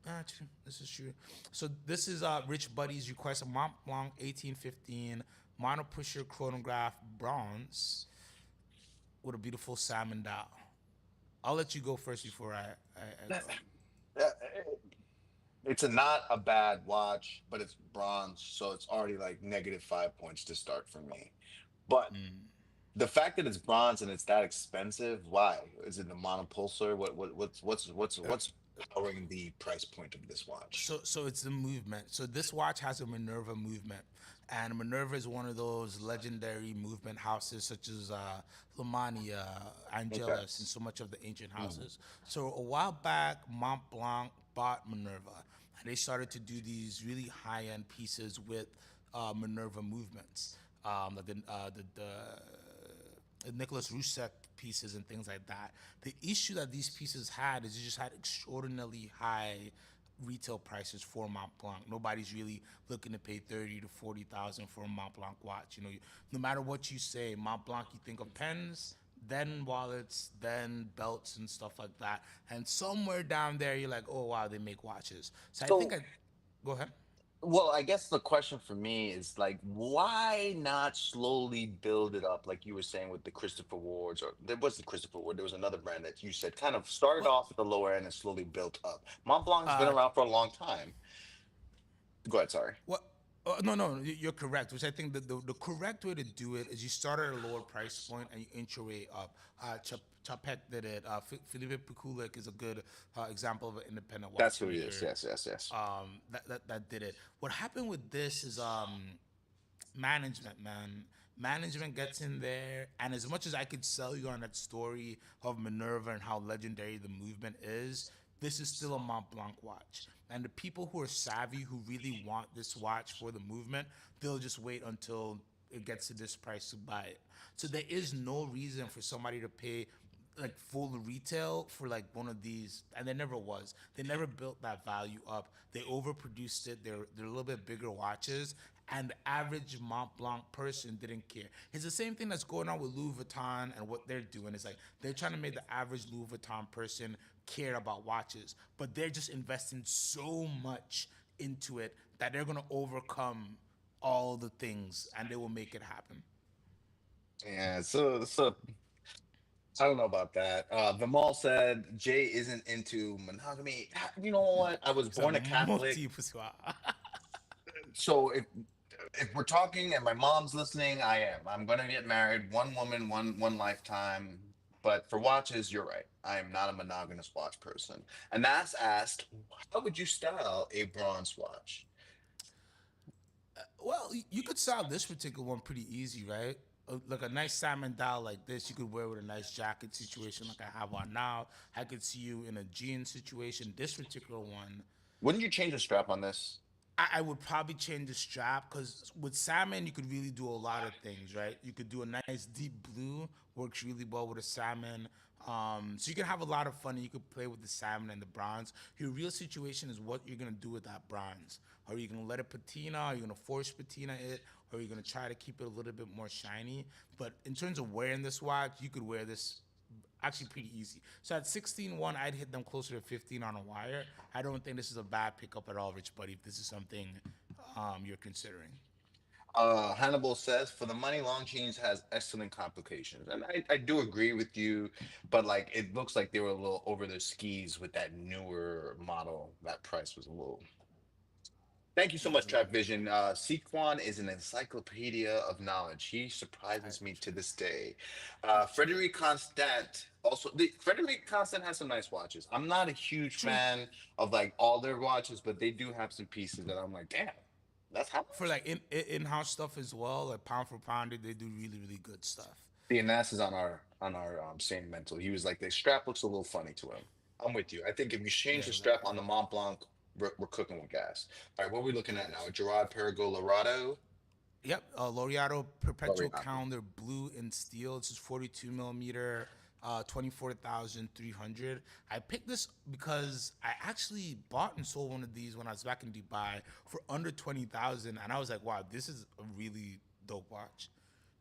True. This is true. So this is Rich Buddy's request, a Mont Blanc 1815 mono pusher chronograph bronze with a beautiful salmon dial. I'll let you go first before I go. Yeah, it's not a bad watch, but it's bronze, so it's already like -5 points to start for me. But the fact that it's bronze and it's that expensive, why? Is it the monopulsar? What's powering the price point of this watch? So it's the movement. So this watch has a Minerva movement, and Minerva is one of those legendary movement houses, such as Lamania, Okay. Angelus, and so much of the ancient houses. So a while back, Mont Blanc bought Minerva, and they started to do these really high-end pieces with Minerva movements. Like the Nicholas Rusek pieces and things like that. The issue that these pieces had is you just had extraordinarily high retail prices for Mont Blanc. Nobody's really looking to pay 30 to 40,000 for a Mont Blanc watch. No matter what you say, Mont Blanc, you think of pens, then wallets, then belts and stuff like that. And somewhere down there, you're like, oh wow, they make watches. So I think So I go ahead. well, I guess the question for me is like, why not slowly build it up, like you were saying with the Christopher Wards, or there was the Christopher Ward, there was another brand that you said kind of started Well, off at the lower end and slowly built up. Mont Blanc's been uh, around for a long time. Go ahead, sorry. What? No, no, you're correct. Which I think the correct way to do it is you start at a lower price point and you inch your way up. Czapek did it. Philippe Pikulik is a good example of an independent That's who he is. watchmaker Yes, yes, yes. that did it. What happened with this is management, man. Management gets in there, and as much as I could sell you on that story of Minerva and how legendary the movement is, this is still a Mont Blanc watch. And the people who are savvy, who really want this watch for the movement, they'll just wait until it gets to this price to buy it. So there is no reason for somebody to pay like full retail for like one of these, and there never was. They never built that value up. They overproduced it. They're a little bit bigger watches, and the average Mont Blanc person didn't care. It's the same thing that's going on with Louis Vuitton and what they're doing. It's like they're trying to make the average Louis Vuitton person care about watches, but they're just investing so much into it that they're gonna overcome all the things and they will make it happen. Yeah, so I don't know about that. Vimal said Jay isn't into monogamy. You know what? I was It's a born a Catholic, multi. so if we're talking and my mom's listening, I am. I'm gonna get married, one woman, one lifetime. But for watches, you're right. I am not a monogamous watch person. And that's asked, how would you style a bronze watch? Well, you could style this particular one pretty easy, right? Like a nice salmon dial like this, you could wear with a nice jacket situation like I have on now. I could see you in a jean situation. This particular one, Wouldn't you change the strap on this? I would probably change the strap because with salmon, you could really do a lot of things, right? You could do a nice deep blue, works really well with a salmon. So you can have a lot of fun and you could play with the salmon and the bronze. Your real situation is what you're gonna do with that bronze. Are you gonna let it patina? Are you gonna force patina it? Or are you gonna try to keep it a little bit more shiny? But in terms of wearing this watch, you could wear this actually pretty easy. So at 16.1, I'd hit them closer to 15 on a wire. I don't think this is a bad pickup at all, Rich Buddy, if this is something you're considering. Hannibal says, for the money, Longines has excellent complications. And I do agree with you, but like it looks like they were a little over their skis with that newer model. That price was a little. Thank you so much, Trap Vision. Sequan is an encyclopedia of knowledge. He surprises me to this day. Frederic Constant also. Frederic Constant has some nice watches. I'm not a huge True. fan of like all their watches, but they do have some pieces that I'm like, damn. That's how For much? like in-house stuff as well, like pound for pound, they do really really good stuff. The Nas is on our same mental. He was like, the strap looks a little funny to him. I'm with you. I think if you change Yeah, the strap on the Mont Blanc, we're cooking with gas. All right, what are we looking at now? Gerard Perigo Lorado. yep. L'Oreal Perpetual Loriano. calendar, blue and steel. This is 42 millimeter, 24,300. I picked this because I actually bought and sold one of these when I was back in Dubai for under 20,000, and I was like, wow, this is a really dope watch.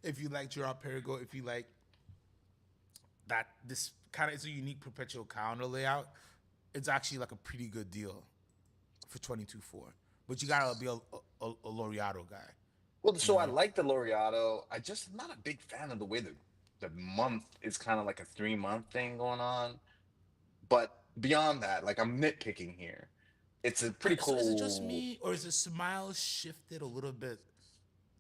If you like Gerard Perigo, if you like that, this kind of, it's a unique perpetual calendar layout. It's actually like a pretty good deal for 22.4. But you gotta be a L'Oreal guy, Well, you so I know. like the Loriado. I just am not a big fan of the way the month is kind of like a 3 month thing going on. But beyond that, like I'm nitpicking here. It's a pretty So is it just cool. me, or is the smile shifted a little bit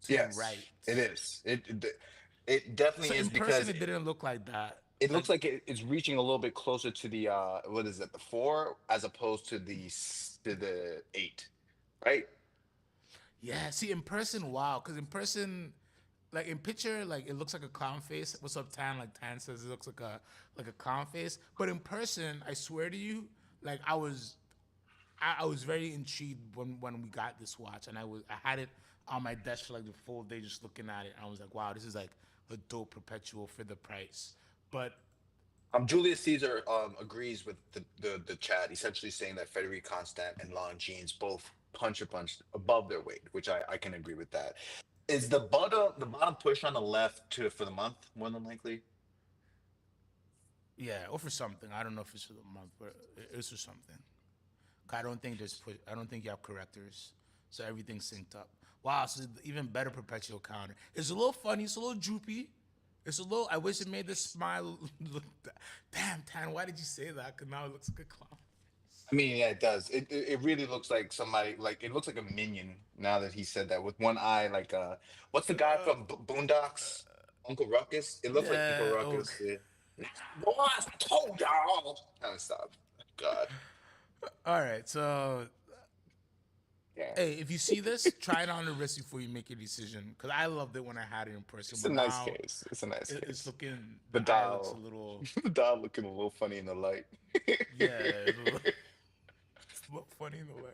to the Yes, right? it is. It definitely So is in person, because it didn't look like that. it Like, looks like it's reaching a little bit closer to the what is it, the four, as opposed to to the eight, right? yeah. See, in person, wow. Because in person, like in picture, like it looks like a clown face. What's up, Tan? Like Tan says, it looks like a clown face. But in person, I swear to you, like I was very intrigued when we got this watch, and I had it on my desk for like the full day, just looking at it. And I was like, wow, this is like a dope perpetual for the price. But Julius Caesar agrees with the chat, essentially saying that Frederic Constant and Longines both punch above their weight, which I can agree with that. Is the bottom push on the left to for the month more than likely? yeah, or for something. I don't know if it's for the month, but it's for something. I don't think there's put. I don't think you have correctors, so everything's synced up. Wow, so even better perpetual counter. It's a little funny. It's a little droopy. It's a little. I wish it made the smile look. Damn, Tan. Why did you say that? Because now it looks like a clown. I mean, yeah, it does. It really looks like somebody, like it looks like a minion now that he said that with one eye, like what's the guy from Boondocks? Uncle Ruckus? It looks like Uncle Yeah. Oh. Ruckus. Yeah. Boys, I told y'all. Oh, stop. God. All right. So, Yeah. hey, if you see this, try it on the wrist before you make your decision. Because I loved it when I had it in person, It's a but nice now case. It's a nice it's case. looking. The The eye looks a dial, little. the dial looking a little funny in the light. Yeah. It's a little funny in the way.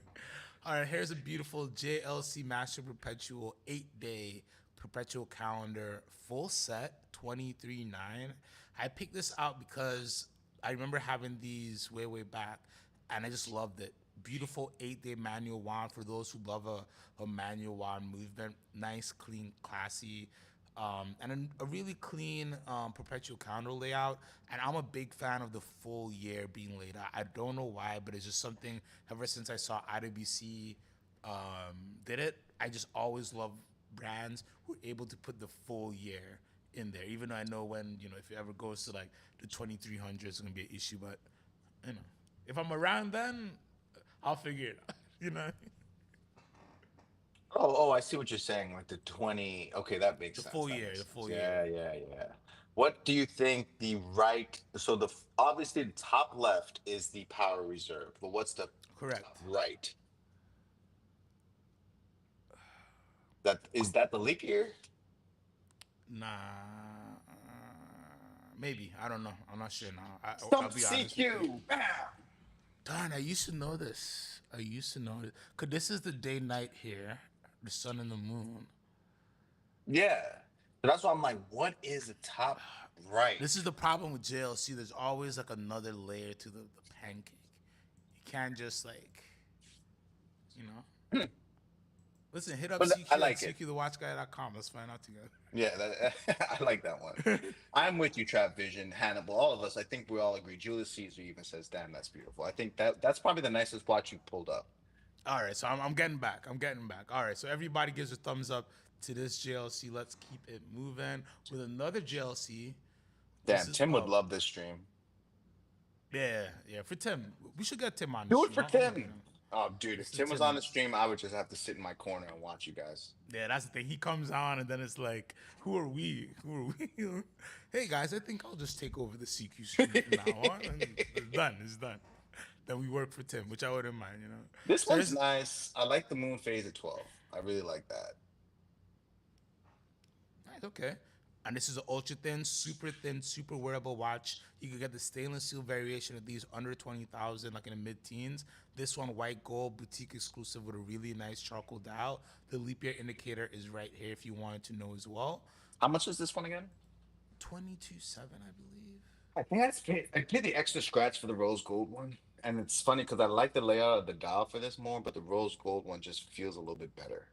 All right, here's a beautiful JLC Master Perpetual 8-day perpetual calendar full set 23.9. I picked this out because I remember having these way back, and I just loved it. Beautiful 8-day manual wand for those who love a manual wand movement. Nice, clean, classy, and a really clean perpetual calendar layout. And I'm a big fan of the full year being laid out. I don't know why, but it's just something ever since I saw IWC did it. I just always love brands who are able to put the full year in there. Even though I know when, if it ever goes to like the 2300, it's gonna be an issue. But you know, if I'm around then, I'll figure it out. You know, Oh, I see what you're saying. Like the 20. Okay, that makes the sense. full That year, makes the sense. full year. Yeah. What do you think the right? So obviously the top left is the power reserve, but what's the top Correct. right? That the leap year? Nah, maybe I don't know. I'm not sure now. I'll Some be honest with you. CQ. Bam! Darn, I used to know this. I used to know it. Cause this is the day night here, the sun and the moon. Yeah. So that's why I'm like, what is the top right? This is the problem with JLC. There's always like another layer to the pancake. You can't just like, you know. Listen, hit up But I CQ at like it. CQthewatchguy.com. Let's find out together. Yeah, I like that one. I'm with you, Trap Vision, Hannibal, all of us. I think we all agree. Julius Caesar even says, "Damn, that's beautiful." I think that's probably the nicest watch you pulled up. All right, so I'm getting back. I'm getting back. All right, so everybody gives a thumbs up to this JLC. Let's keep it moving with another JLC. This Damn, is Tim would love this stream. yeah. For Tim, we should get Tim on the Do it stream. for I'm gonna get Tim. him. Oh, dude, if This is Tim was on Tim. the stream, I would just have to sit in my corner and watch you guys. Yeah, that's the thing. He comes on and then it's like, who are we? Who are we? Hey guys, I think I'll just take over the CQ stream from now on. And it's done. It's done. then we work for Tim, which I wouldn't mind, you know. This So one's there's nice. I like the moon phase at 12. I really like that. Nice, okay. And this is an ultra thin, super wearable watch. You could get the stainless steel variation of these under 20,000, like in the mid-teens. This one, white gold, boutique exclusive with a really nice charcoal dial. The leap year indicator is right here if you wanted to know as well. How much is this one again? 22.7, I believe. I paid the extra scratch for the rose gold one. And it's funny because I like the layout of the dial for this more, but the rose gold one just feels a little bit better.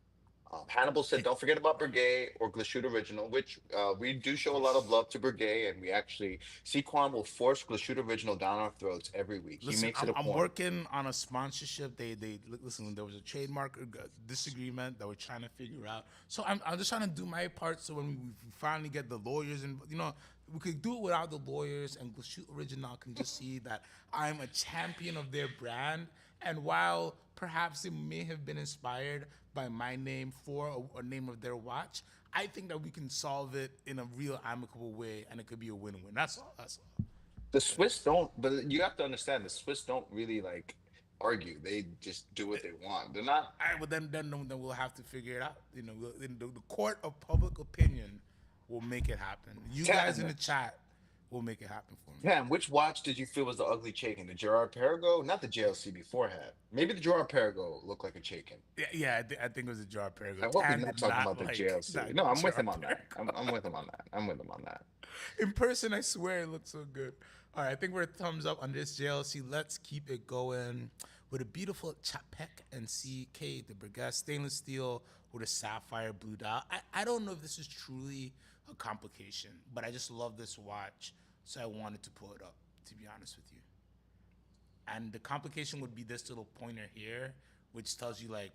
Hannibal said, "Don't forget about Breguet or Glashütte Original," which we do show a lot of love to Breguet, and we actually Sequan will force Glashütte Original down our throats every week. He Listen, makes it a I'm point. working on a sponsorship. Listen. There was a trademark disagreement that we're trying to figure out. So I'm just trying to do my part. So when we finally get the lawyers, and we could do it without the lawyers, and Shoot Original can just see that I'm a champion of their brand. And while perhaps it may have been inspired by my name for a name of their watch, I think that we can solve it in a real amicable way, and it could be a win-win. That's all. That's all. The Swiss don't, but you have to understand the Swiss don't really like argue. They just do what they want. They're not. All right, but then we'll have to figure it out. The court of public opinion will make it happen. You guys in Damn, the chat will make it happen for me. damn, which watch did you feel was the ugly Chaikin? The Gerard Perregaux? Not the JLC beforehand. Maybe the Gerard Perregaux looked like a Chaikin. Yeah, I think it was a Jar I Parago. hope he's Tan not did talking not about the like JLC. that No, I'm with Jar him on that. Parago. I'm with him on that. I'm with him on that. In person, I swear it looks so good. All right, I think we're a thumbs up on this JLC. Let's keep it going with a beautiful Czapek and CK, the Breguet stainless steel with a sapphire blue dial. I don't know if this is truly a complication, but I just love this watch, so I wanted to pull it up, to be honest with you. And the complication would be this little pointer here, which tells you like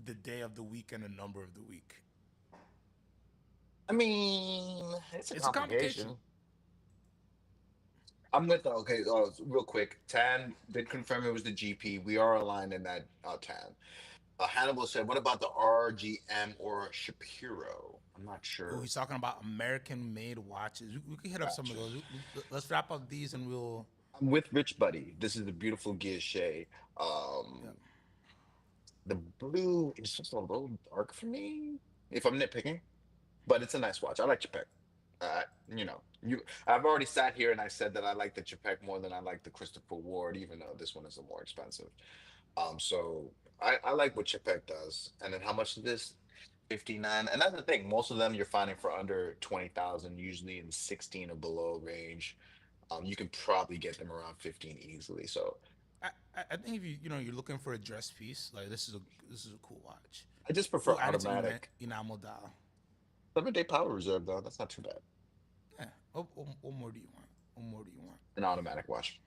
the day of the week and the number of the week. I mean, it's a It's a complication. complication. I'm with okay. Real quick, Tan did confirm it was the GP. We are aligned in that, Tan. Hannibal said, "What about the RGM or Shapiro?" I'm not Oh, sure. he's talking about American-made watches. We can hit up some of Gotcha. those. Let's wrap up these, and we'll. I'm with Rich Buddy. This is the beautiful Guilloche. Yeah. Um, the blue is just a little dark for me, if I'm nitpicking, but it's a nice watch. I like Chapek. Uh, I've already sat here and I said that I like the Chapek more than I like the Christopher Ward, even though this one is a more expensive. So I like what Chapek does. And then how much is this? 59. And that's the thing. Most of them you're finding for under 20,000, usually in 16 or below range. You can probably get them around 15 easily. So I think if you're looking for a dress piece, like this is a cool watch. I just prefer We'll add it to automatic. enamel dial. 7-day power reserve though. That's not too bad. Yeah. What more do you want? What more do you want? An automatic watch.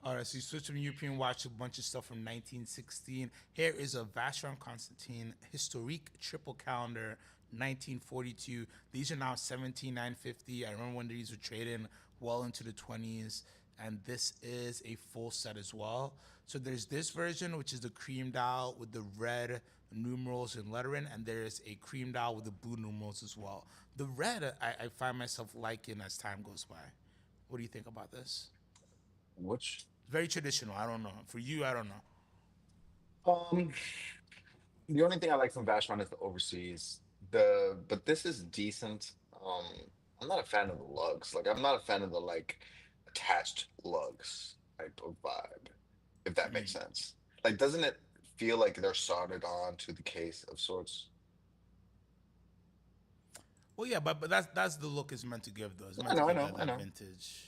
All right, so you switch from European watch to a bunch of stuff from 1916. Here is a Vacheron Constantin Historique Triple Calendar 1942. These are now 17,950. I remember when these were trading well into the 20s, and this is a full set as well. So there's this version, which is the cream dial with the red numerals and lettering, and there's a cream dial with the blue numerals as well. The red, I find myself liking as time goes by. What do you think about this? Which Very traditional. I don't know. For you, I don't know. um the only thing I like from Vacheron is the overseas. But this is decent. Um I'm not a fan of the lugs. Like I'm not a fan of the like attached lugs type of vibe, if that makes sense. Like doesn't it feel like they're soldered on to the case of sorts? Well, yeah, but that's the look it's meant to give, though. It's I meant to know, I give know, I that know. vintage.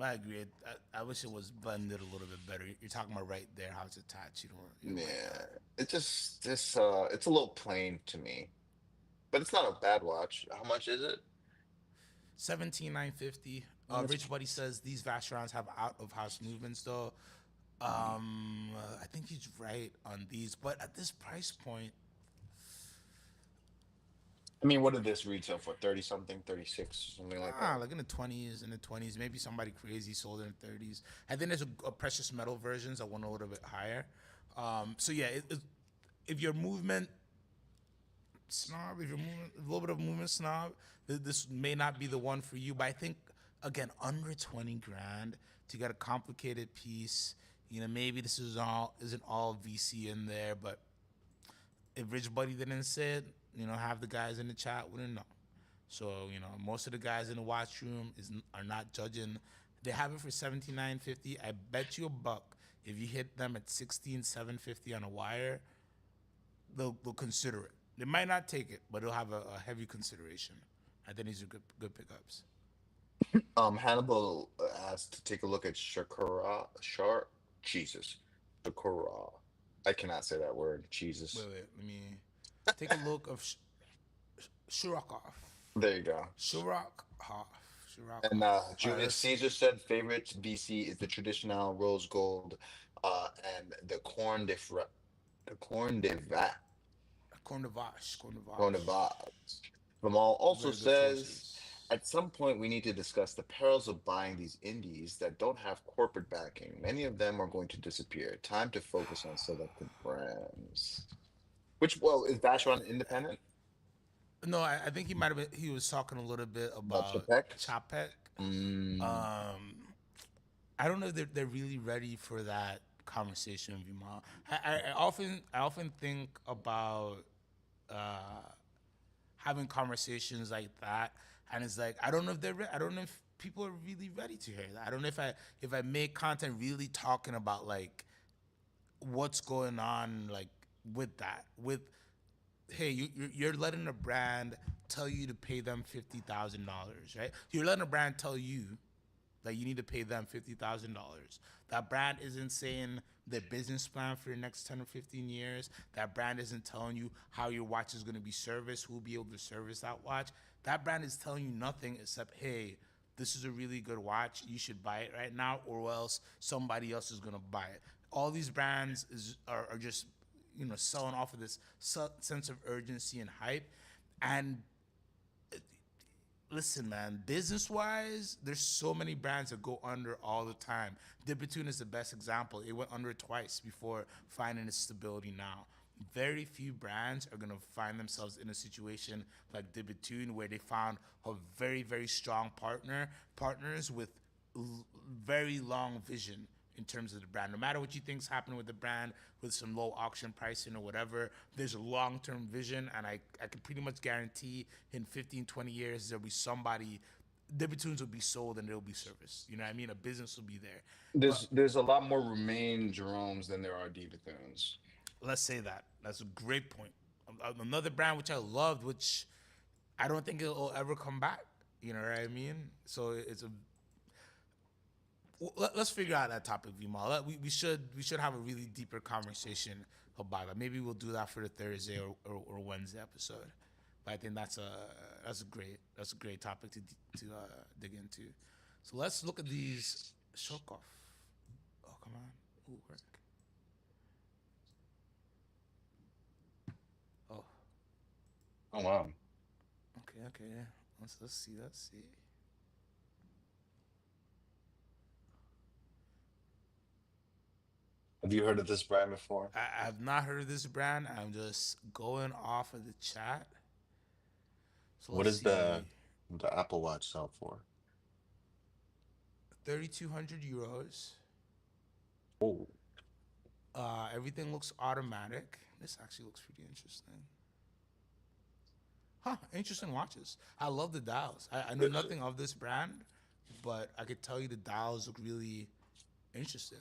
I agree. I wish it was blended a little bit better. You're talking about right there how it's attached. You don't like Yeah. that. It just this it's a little plain to me. But it's not a bad watch. How much is it? 17,950. That's Rich Buddy says these Vacherons have out of house movements, though. I think he's right on these, but at this price point, I mean, what did this retail for? 30 something, 36, something like that. like in the 20s, maybe somebody crazy sold it in the 30s. I think there's a precious metal versions that went a little bit higher. So yeah, if your movement snob, if you're a little bit of movement snob, this may not be the one for you. But I think again, under 20 grand to get a complicated piece. You know, maybe this isn't all VC in there, but if Rich Buddy didn't say it, you know, half the guys in the chat wouldn't know. So, you know, most of the guys in the watch room are not judging. They have it for 17,950. I bet you a buck if you hit them at 16,750 on a wire, they'll consider it. They might not take it, but they'll have a heavy consideration. I think these are good pickups. Hannibal asked to take a look at Jesus, Shakura. I cannot say that word. Jesus. Wait, let me take a look of Shurakov. There you go. Shurakov. And Shurakov. All right, Julius Caesar said favorite BC is the traditional rose gold, and the corn de vat, corn de Cornavash. vat. Vimal also Very good says, choices. at some point we need to discuss the perils of buying these indies that don't have corporate backing. Many of them are going to disappear. Time to focus on selected brands. Which, well, is Vacheron independent? No, I think he was talking a little bit About about Czapek? Czapek. Mm, I don't know if they're really ready for that conversation, Vimal. I often think about uh, having conversations like that, and it's like I don't know if I don't know if people are really ready to hear that. I don't know if I make content really talking about like what's going on like with that with hey, you're letting a brand tell you to pay them $50,000, right? You're letting a brand tell you that you need to pay them $50,000. That brand isn't saying their business plan for the next 10 or 15 years. That brand isn't telling you how your watch is going to be serviced, who will be able to service that watch. That brand is telling you nothing except, hey, this is a really good watch. You should buy it right now, or else somebody else is going to buy it. All these brands are just selling off of this sense of urgency and hype. And listen, man, business wise, there's so many brands that go under all the time. Dibitune is the best example. It went under twice before finding its stability now. Very few brands are gonna find themselves in a situation like Dibitune where they found a very, very strong partners with very long vision in terms of the brand. No matter what you think's happening with the brand, with some low auction pricing or whatever, there's a long-term vision, and I can pretty much guarantee in 15, 20 years, there'll be somebody, Dibitunes will be sold and they'll be serviced. You know what I mean? A business will be there. But there's a lot more Romain Jeromes than there are Divathunes. let's say that. That's a great point. Another brand which I loved, which I don't think it'll ever come back. You know what I mean? So it's a let's figure out that topic, Vimal. We should have a really deeper conversation about that. Maybe we'll do that for the Thursday or Wednesday episode. But I think that's a great topic to dig into. So let's look at these Shokov. Oh, come on, ooh, work. Oh, Oh wow. okay. Yeah. Let's see. Have you heard of this brand before? I have not heard of this brand. I'm just going off of the chat. So What let's is see. the Apple Watch sell for? 3,200 euros. Oh, Everything looks automatic. This actually looks pretty interesting. Huh, interesting watches. I love the dials. I know nothing of this brand, but I could tell you the dials look really interesting.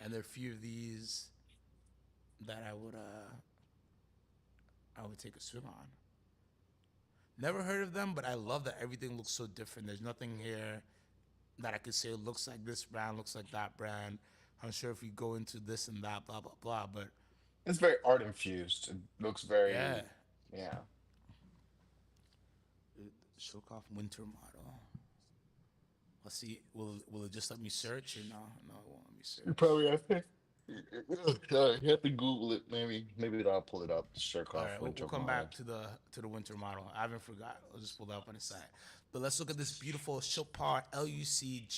And there are a few of these that I would take a swim on. Never heard of them, but I love that everything looks so different. There's nothing here that I could say looks like this brand, looks like that brand. I'm sure if we go into this and that, blah blah blah. But it's very art infused. It looks yeah, very, yeah. Shokov winter model. Let's see. Will it just let me search or no? No, it won't let me You search. probably have to. You have to Google it. Maybe I'll pull it up. All Shirkoff right, we'll winter come model. back to the winter model. I haven't forgot. I'll just pull that up on the side. But let's look at this beautiful Chopard LUC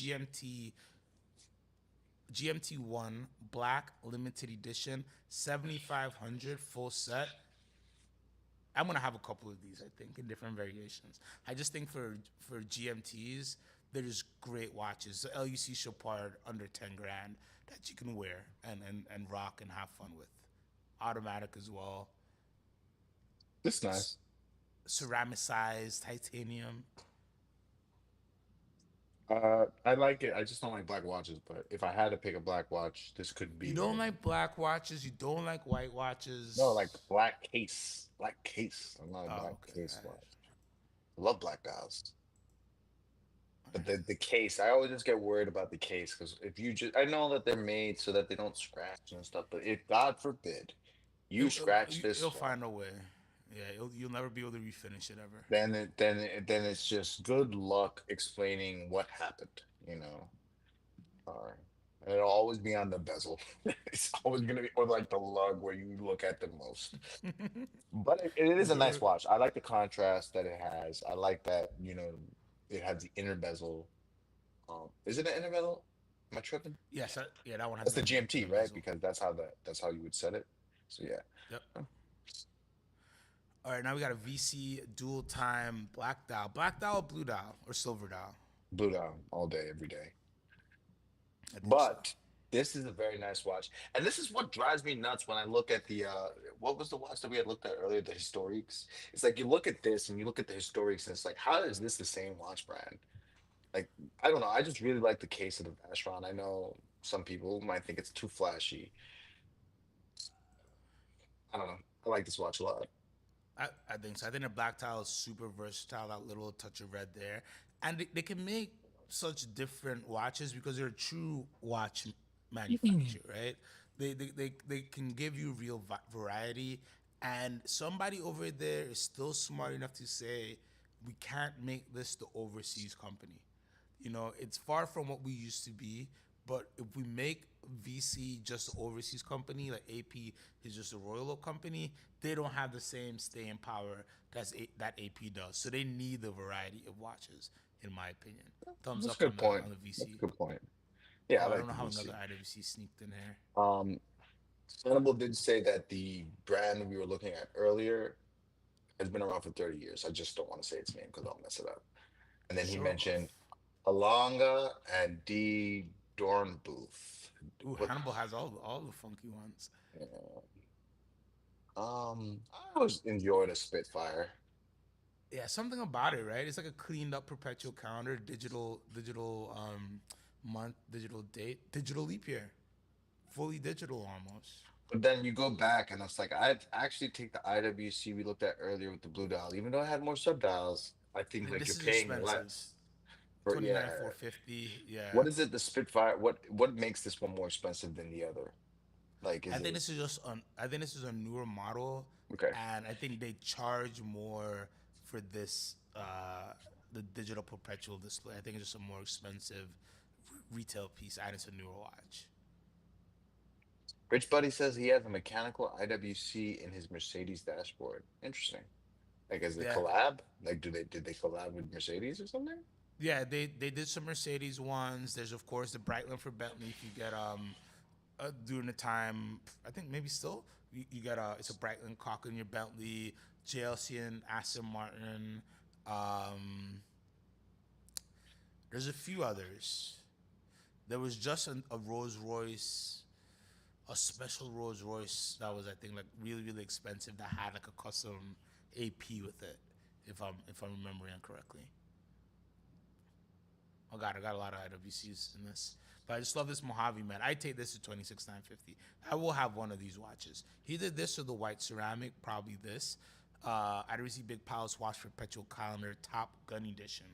GMT1 Black Limited Edition 7500 full set. I'm gonna have a couple of these, I think, in different variations. I just think for GMTs, They're just great watches. The LUC Chopard under 10 grand that you can wear and rock and have fun with. Automatic as well. This S- nice. Ceramicized titanium. I like it. I just don't like black watches, but if I had to pick a black watch, this could You be don't one of them. like black watches. You don't like white No, like watches. black case. Black case. I'm not a Oh, black okay. case watch. I love black dials. But the case, I always just get worried about the case because if you just, I know that they're made so that they don't scratch and stuff, but if God forbid you scratch It'll this one, find a way. Yeah, you'll never be able to refinish it ever. then it's just good luck explaining what happened, you know. Uh, and it'll always be on the bezel. It's always gonna be or like the lug where you look at the most. But it is Is a nice there? watch. I like the contrast that it has. I like that, it has the inner bezel. Is it an inner bezel? Am I tripping? Yes. Yeah, that one has That's an the GMT, inner right? bezel. Because that's how you would set it. So yeah. Yep. Huh. All right, now we got a VC dual time black dial, black dial, blue dial, or silver dial. Blue down all day, every day. I think so. But this is a very nice watch. And this is what drives me nuts when I look at the what was the watch that we had looked at earlier, the Historiques? It's like you look at this and you look at the Historiques and it's like, how is this the same watch brand? Like, I don't know. I just really like the case of the Vacheron. I know some people might think it's too flashy. I don't know. I like this watch a lot. I think so. I think the black tile is super versatile. That little touch of red there, and they can make such different watches because they're a true watch manufacturer, right? They can give you real variety, and somebody over there is still smart enough to say we can't make this the overseas company. You know, it's far from what we used to be. But if we make VC just an overseas company, like AP is just a Royal Oak company, they don't have the same staying power that AP does. So they need the variety of watches, in my opinion. Thumbs That's a up good point. on the That's a VC. good point. Yeah, I Oh, I don't like know the how another VC. IWC sneaked in here. Um, Hannibal did say that the brand we were looking at earlier has been around for 30 years. I just don't want to say its name because I'll mess it up. And then he Sure. mentioned Alonga and D. Dornbooth. Ooh, What? Hannibal has all the funky ones. uh, I always enjoyed a Spitfire. Yeah, something about it, right? It's like a cleaned up perpetual calendar, digital month, digital date, digital leap year, fully digital almost. But then you go back and it's like I'd actually take the IWC we looked at earlier with the blue dial, even though I had more sub dials. I think like This you're is paying expensive. less for 29 yeah. 450. Yeah. What is it? The Spitfire. What makes this one more expensive than the other? Like, I is think it this is just on I think this is a newer model, okay? and I think they charge more for this the digital perpetual display. I think it's just a more expensive retail piece and it's a newer watch. Rich Buddy says he has a mechanical IWC in his Mercedes dashboard. Interesting. Like, is it Yeah. collab? Like, did they collab with Mercedes or something? Yeah, they did some Mercedes ones. There's of course the Breitling for Bentley if you get during the time I think maybe still you got it's a Breitling cock in your Bentley, JLC and Aston Martin. Um, there's a few others. There was just a Rolls Royce, a special Rolls Royce that was I think like really expensive that had like a custom AP with it, if I'm remembering correctly. Oh god, I got a lot of IWCs in this. But I just love this Mojave, man. I take this to 26,950. I will have one of these watches. Either this or the white ceramic, probably this. IWC Big Palace Watch Perpetual Calendar Top Gun Edition,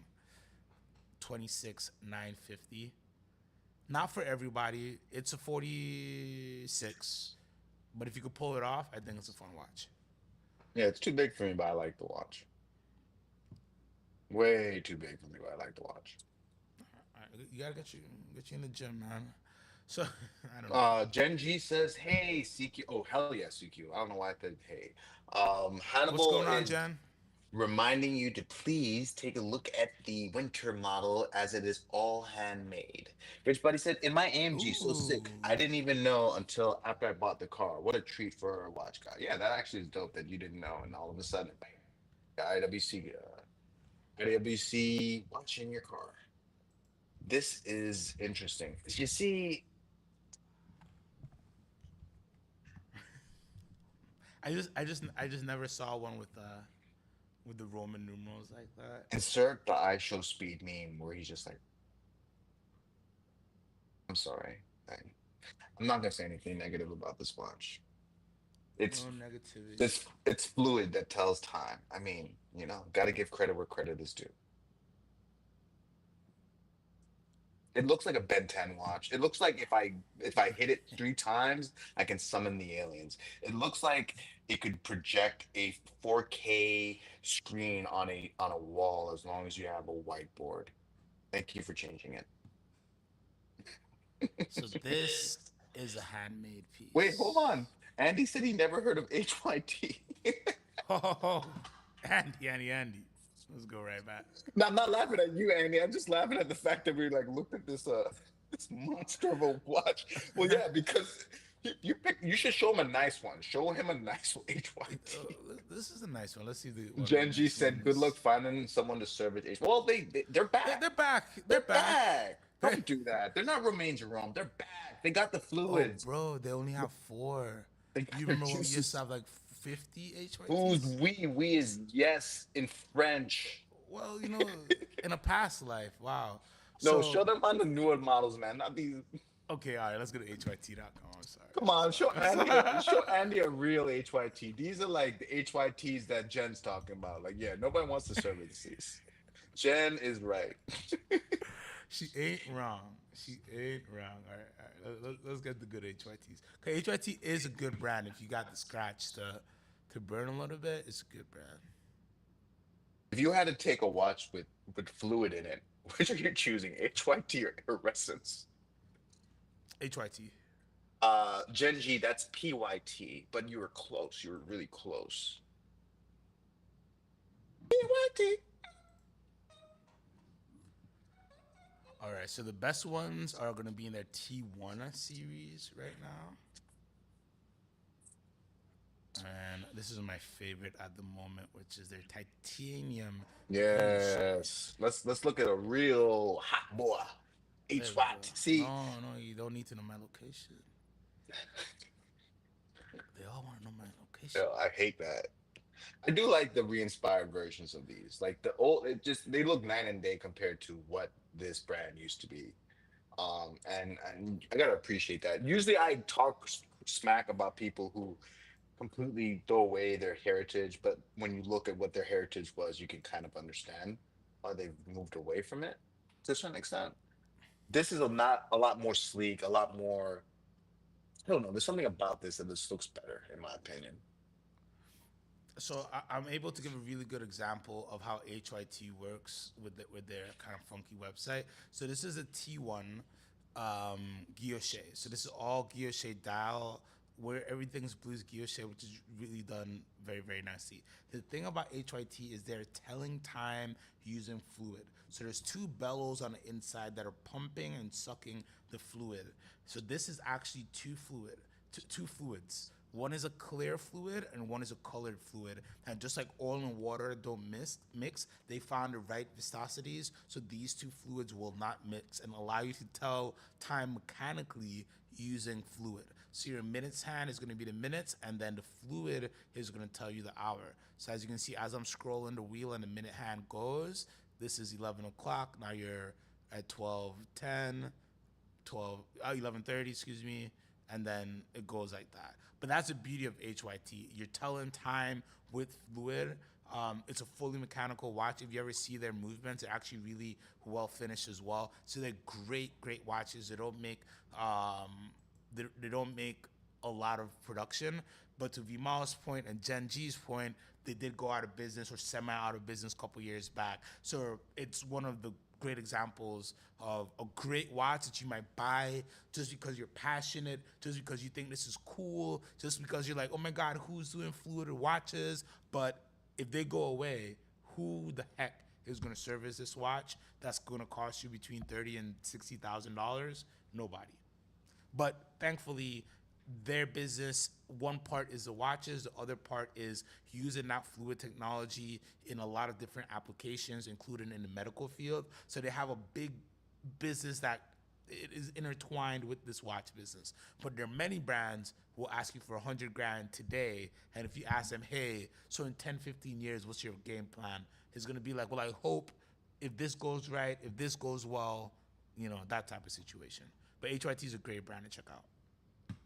26,950. Not for everybody. It's a 46. But if you could pull it off, I think it's a fun watch. Yeah, it's too big for me, but I like the watch. Way too big for me, but I like the watch. All right, you gotta get you in the gym, man. So I don't know. Gen G says, "Hey, CQ." Oh, hell yeah, CQ. I don't know why I said hey. What's Hannibal going on, is Jen? reminding you to please take a look at the winter model as it is all handmade. Rich Buddy said, "In my AMG, so Ooh. sick. I didn't even know until after I bought the car. What a treat for a watch guy." Yeah, that actually is dope that you didn't know, and all of a sudden, bam, IWC, IWC watch in your car. This is interesting. You see, I just never saw one with the Roman numerals like that. insert the I show speed meme where he's just like, I'm sorry. I'm not gonna say anything negative about this watch. No It's negativity. it's fluid that tells time. I mean, you know, gotta give credit where credit is due. It looks like a Ben 10 watch. It looks like if I hit it 3 times, I can summon the aliens. It looks like it could project a 4K screen on a wall as long as you have a whiteboard. Thank you for changing it. So this is a handmade Wait, hold piece. on. Andy said he never heard of HYT. Oh, Andy. Let's go right back. No, I'm not laughing at you, Andy. I'm just laughing at the fact that we like looked at this this monster of a watch. Well, yeah, because you should show him a nice one. Show him a nice HYT. This is a nice one. Let's see what the Genji next one said, "Good luck is. finding someone to serve at H." Well, they're They're back. back. They're They're back. back. Don't do that. They're not Romain Jerome. They're back. They got the Oh, fluids. bro, they only have four. They got You their remember when we used to juices. have like 50 Who's HYTs? we is yes in French. Well, in a past life. Wow. No, So, show them on the newer models, man. Not these. okay, all right, let's go to HYT.com. I'm Come on, sorry. Show Andy a real HYT. These are like the HYTs that Jen's talking about. Like, yeah, nobody wants to service these. Jen is right. She ain't wrong. She ain't wrong. All right, all right. Let's get the good HYTs. Okay, HYT is a good brand. If you got the scratch to burn a little bit, it's a good brand. If you had to take a watch with fluid in it, which are you choosing, HYT or Ressence? HYT. Gen G, that's PYT, but you were close. You were really close. PYT. All right, so the best ones are going to be in their T1 series right now. And this is my favorite at the moment, which is their titanium clean. Yes. Let's look at a real hot boy. There we go. HYT. See, No, you don't need to know my location. They all want to know my location. yo, I hate that. I do like the re-inspired versions of these. Like the old, they look night and day compared to what this brand used to be. And I gotta appreciate that. Usually, I talk smack about people who completely throw away their heritage, but when you look at what their heritage was, you can kind of understand why they've moved away from it to a certain extent. This is not a lot more sleek, a lot more. I don't know. There's something about this that just looks better, in my opinion. So I'm able to give a really good example of how HYT works with their kind of funky website. So this is a T1 guilloche. So this is all guilloche dial where everything's blues guilloche, which is really done very, very nicely. The thing about HYT is they're telling time using fluid. So there's two bellows on the inside that are pumping and sucking the fluid. So this is actually two fluids. One is a clear fluid and one is a colored fluid. And just like oil and water don't mix, they found the right viscosities. So these two fluids will not mix and allow you to tell time mechanically using fluid. So your minutes hand is going to be the minutes, and then the fluid is going to tell you the hour. So as you can see, as I'm scrolling the wheel and the minute hand goes, this is 11 o'clock. Now you're at 12:10, 11:30, excuse me, and then it goes like that. But that's the beauty of HYT. You're telling time with fluid. It's a fully mechanical watch. If you ever see their movements, they're actually really well finished as well. So they're great watches. They don't make a lot of production. But to Vimal's point and Gen G's point, they did go out of business or semi out of business a couple years back. So it's one of the great examples of a great watch that you might buy just because you're passionate, just because you think this is cool, just because you're like, oh my God, who's doing fluid watches? But if they go away, who the heck is going to service this watch that's going to cost you between $30,000 and $60,000? Nobody. But thankfully, their business, one part is the watches, the other part is using that fluid technology in a lot of different applications, including in the medical field. So they have a big business that it is intertwined with this watch business. But there are many brands who will ask you for 100 grand today, and if you ask them, hey, so in 10, 15 years, what's your game plan? It's gonna be like, well, I hope if this goes right, if this goes well, that type of situation. But HYT is a great brand to check out.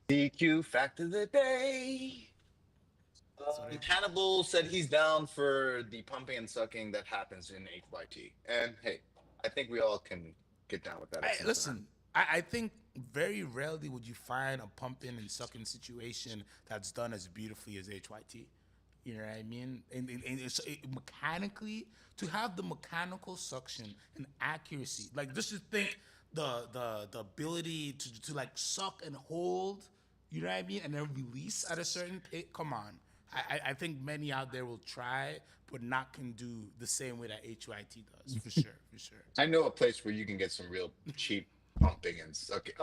DQ fact of the day. Sorry. Hannibal said he's down for the pumping and sucking that happens in HYT. And hey, I think we all can get down with that at some point. Listen, I think very rarely would you find a pumping and sucking situation that's done as beautifully as HYT. You know what I mean? And mechanically, to have the mechanical suction and accuracy, like just to think the ability to like suck and hold, you know what I mean, and then release at a certain pace. Come on, I think many out there will try, but not can do the same way that HYT does for sure, for sure. I know a place where you can get some real cheap pumping and sucking.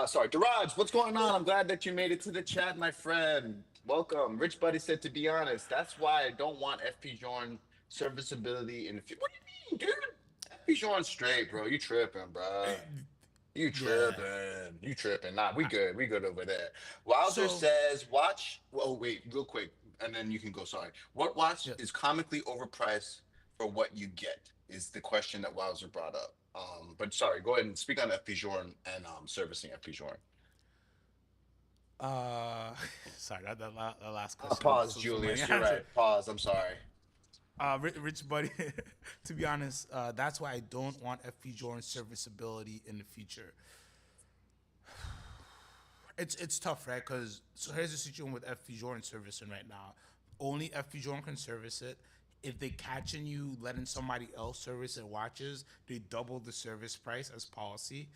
Sorry, Gerard, what's going on? I'm glad that you made it to the chat, my friend. Welcome. Rich Buddy said, to be honest, that's why I don't want FP Journe serviceability in the future. What do you mean, dude? FP Journe straight, bro. You tripping, bro. You tripping. Yeah. You tripping. Nah, we good. We good over there. Wowzer says, watch. Oh, wait, real quick. And then you can go. Sorry. What watch is comically overpriced for what you get? Is the question that Wowzer brought up. But sorry, go ahead and speak on FP Journe and servicing FP Journe. Sorry, that last question. Pause, Julius. You're right. Pause. I'm sorry. Rich Buddy, to be honest, that's why I don't want FP Journe serviceability in the future. It's tough, right? Because so here's the situation with FP Journe servicing right now. Only FP Journe can service it. If they catching you letting somebody else service their watches, they double the service price as policy.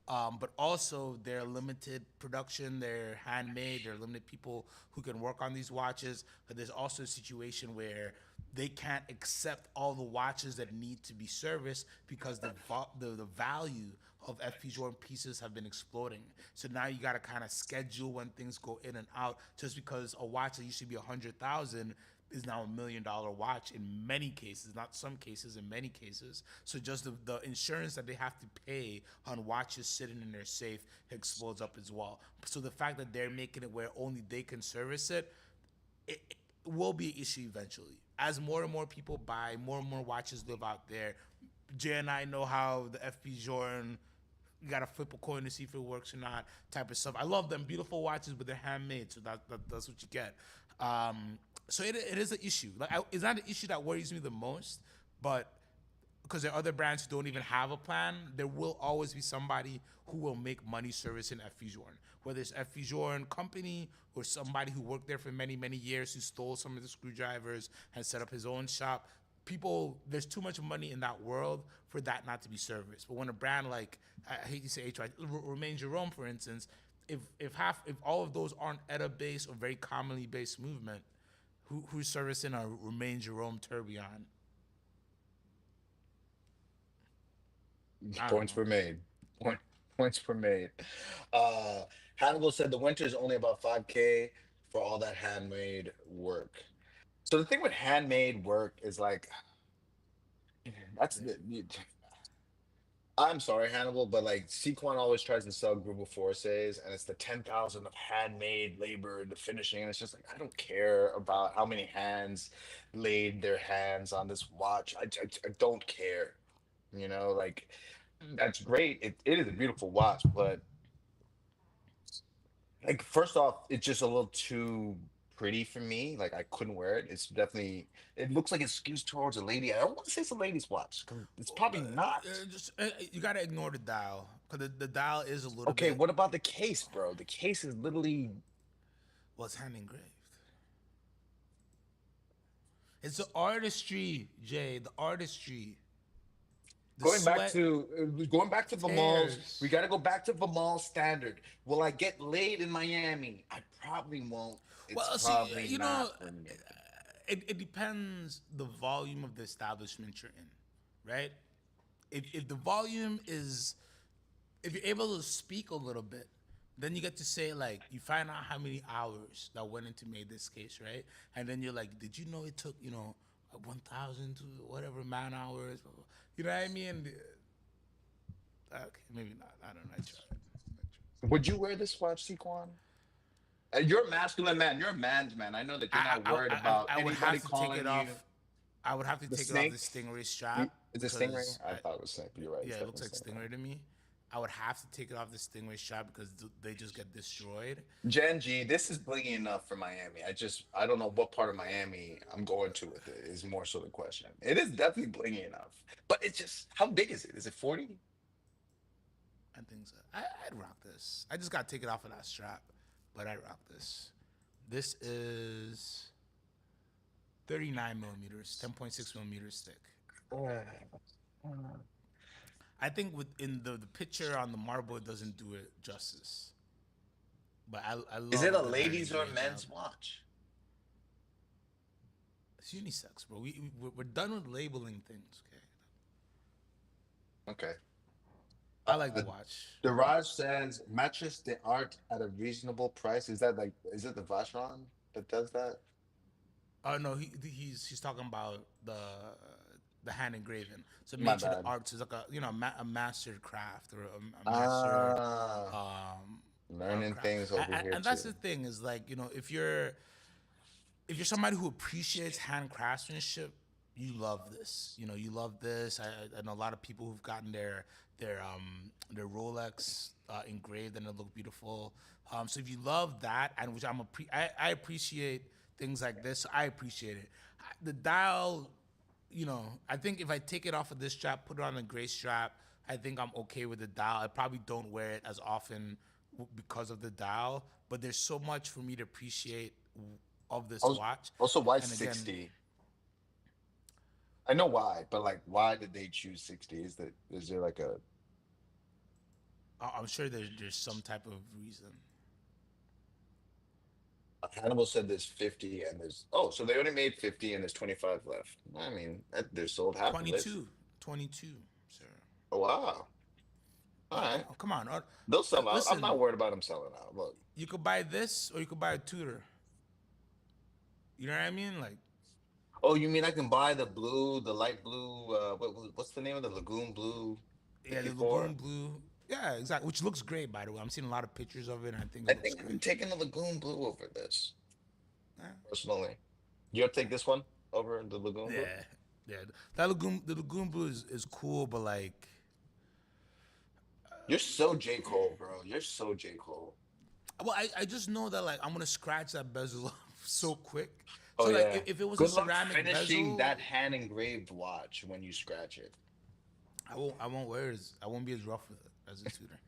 But also they're limited production, they're handmade, they're limited people who can work on these watches. But there's also a situation where they can't accept all the watches that need to be serviced because the value of FP Journe pieces have been exploding. So now you got to kind of schedule when things go in and out. Just because a watch that used to be 100,000 is now $1 million watch in many cases, not some cases, in many cases. So just the insurance that they have to pay on watches sitting in their safe explodes up as well. So the fact that they're making it where only they can service it, it will be an issue eventually. As more and more people buy, more and more watches live out there. Jay and I know how the FP Journe, you gotta flip a coin to see if it works or not, type of stuff. I love them, beautiful watches, but they're handmade, so that's what you get. So it is an issue. Like it's not an issue that worries me the most, but because there are other brands who don't even have a plan, there will always be somebody who will make money servicing FP Journe. Whether it's FP Journe company or somebody who worked there for many, many years who stole some of the screwdrivers and set up his own shop. People, there's too much money in that world for that not to be serviced. But when a brand like, I hate to say HY, Romain Jerome, for instance, if all of those aren't ETA based or very commonly based movement, who's servicing a Romain Jerome tourbillon? Points were made. Points were made. Hannibal said the winter is only about 5K for all that handmade work. So the thing with handmade work is like that's I'm sorry, Hannibal, but like Sequan always tries to sell Grupo Forces, and it's the 10,000 of handmade labor, the finishing, and it's just like I don't care about how many hands laid their hands on this watch. I don't care, like that's great. It is a beautiful watch, but like first off, it's just a little too pretty for me. Like I couldn't wear it. It's definitely it looks like it skews towards a lady. I don't want to say it's a lady's watch 'cause it's probably not. You gotta ignore the dial because the dial is a little Okay, bit. what about the case, bro? The case is literally Well, it's hand engraved. It's the artistry, Jay. The artistry. The going back to Vimal's. tears. We got to go back to Vimal's standard. Will I get laid in Miami? I probably won't. It's Well, see, probably not for me. it depends the volume of the establishment you're in, right? If the volume is, if you're able to speak a little bit, then you get to say like you find out how many hours that went into made this case, right? And then you're like, did you know it took 1,000 to whatever man hours? You know what I mean? Okay, maybe not. I don't know. I tried. Would you wear this watch, Sequan? You're a masculine man. You're a man's man. I know that you're not worried about I would anybody have to take calling it you off. I would have to the take it off the snake. Stingray strap Is it Stingray? because I thought it was Snake. You're right. It's yeah, it looks definitely like Stingray. Stingray to me. I would have to take it off the Stingray strap because they just get destroyed. Gen G, this is blingy enough for Miami. I don't know what part of Miami I'm going to with it. Is more so the question. It is definitely blingy enough, but it's just how big is it? Is it 40? I think so. I'd rock this. I just got to take it off of that strap, but I'd rock this. This is 39 millimeters, 10.6 millimeters thick. I think within the picture on the marble, it doesn't do it justice. But I love Is it a the ladies or engraved men's job. watch? It's unisex, bro. We're done with labeling things. Okay. Okay. I like the watch. The Raj says matches the art at a reasonable price. Is that like is it the Vacheron that does that? Oh no, he's talking about the hand engraving. So My make sure the bad. art is like a mastered craft or a mastered Ah, learning craft. things over here And that's too. the thing is like if you're somebody who appreciates hand craftsmanship, you love this. You love this. I know a lot of people who've gotten their Rolex engraved and it look beautiful. So if you love that, and which I appreciate things like this. So I appreciate it. The dial, I think if I take it off of this strap, put it on a gray strap, I think I'm okay with the dial. I probably don't wear it as often because of the dial, but there's so much for me to appreciate of this Also, watch. also why And again, 60? I know why, but like why did they choose 60? Is there like a I'm sure there's some type of reason. Hannibal said there's 50 and there's oh, so they only made 50 and there's 25 left. I mean, they're sold half of it. 22, 22, sir. Oh, wow. All Oh, right. come on. They'll sell out. I'm not Listen, worried about them selling out. Look. you could buy this or you could buy a Tudor. You know what I mean? Like, Oh, you mean I can buy the blue, the light blue, what's the name of the Lagoon Blue yeah, the 54? Lagoon Blue. Yeah, exactly. Which looks great, by the way. I'm seeing a lot of pictures of it, and I think I it looks think I'm great. taking the Lagoon Blue over this, Yeah, personally. You'll take this one over the Lagoon Blue? yeah. Yeah. The Lagoon Blue is cool, but like, You're so J. Cole, bro. You're so J. Cole. well, I just know that like I'm gonna scratch that bezel off so quick. Oh So like, yeah. if it was a Good luck ceramic finishing bezel, that hand engraved watch when you scratch it. I won't wear it. I won't be as rough with it as a Tudor.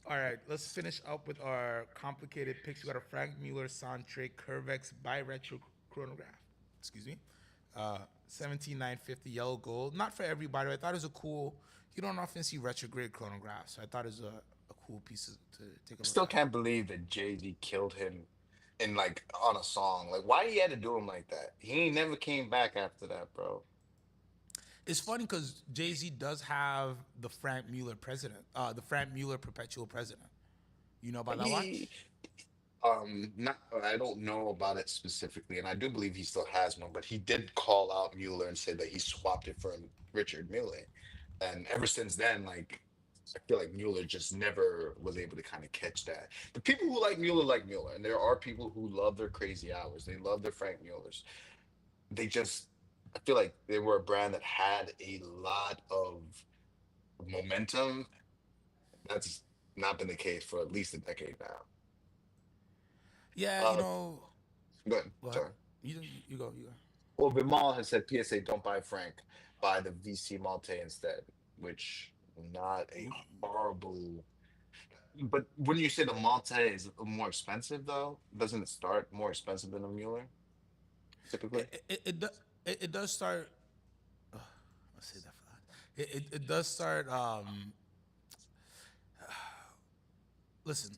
All right, let's finish up with our complicated picks. We got a Frank Mueller Santre Curvex bi-retro chronograph. Excuse me. 17950 yellow gold. Not for everybody, but I thought it was a cool. You don't often see retrograde chronographs, so I thought it was a cool piece to take a look Still at. can't believe that Jay-Z killed him in like on a song. Like why he had to do him like that? He ain't never came back after that, bro. It's funny because Jay-Z does have the Frank Mueller president, the Frank Mueller Perpetual president. You know about that He watch? not I don't know about it specifically, and I do believe he still has one, but he did call out Mueller and said that he swapped it for Richard Mille. And ever since then, like I feel like Mueller just never was able to kind of catch that. The people who like Mueller, and there are people who love their crazy hours. They love their Frank Muellers. They just, I feel like they were a brand that had a lot of momentum. That's not been the case for at least a decade now. Yeah, Uh, go ahead. what? Sorry. You go, you go. Well, Vimal has said PSA, don't buy Frank, buy the VC Malte instead, which not a horrible. But wouldn't you say the Malte is more expensive though? Doesn't it start more expensive than a Mueller typically? It does start. Let's say that for that. It does start. Listen,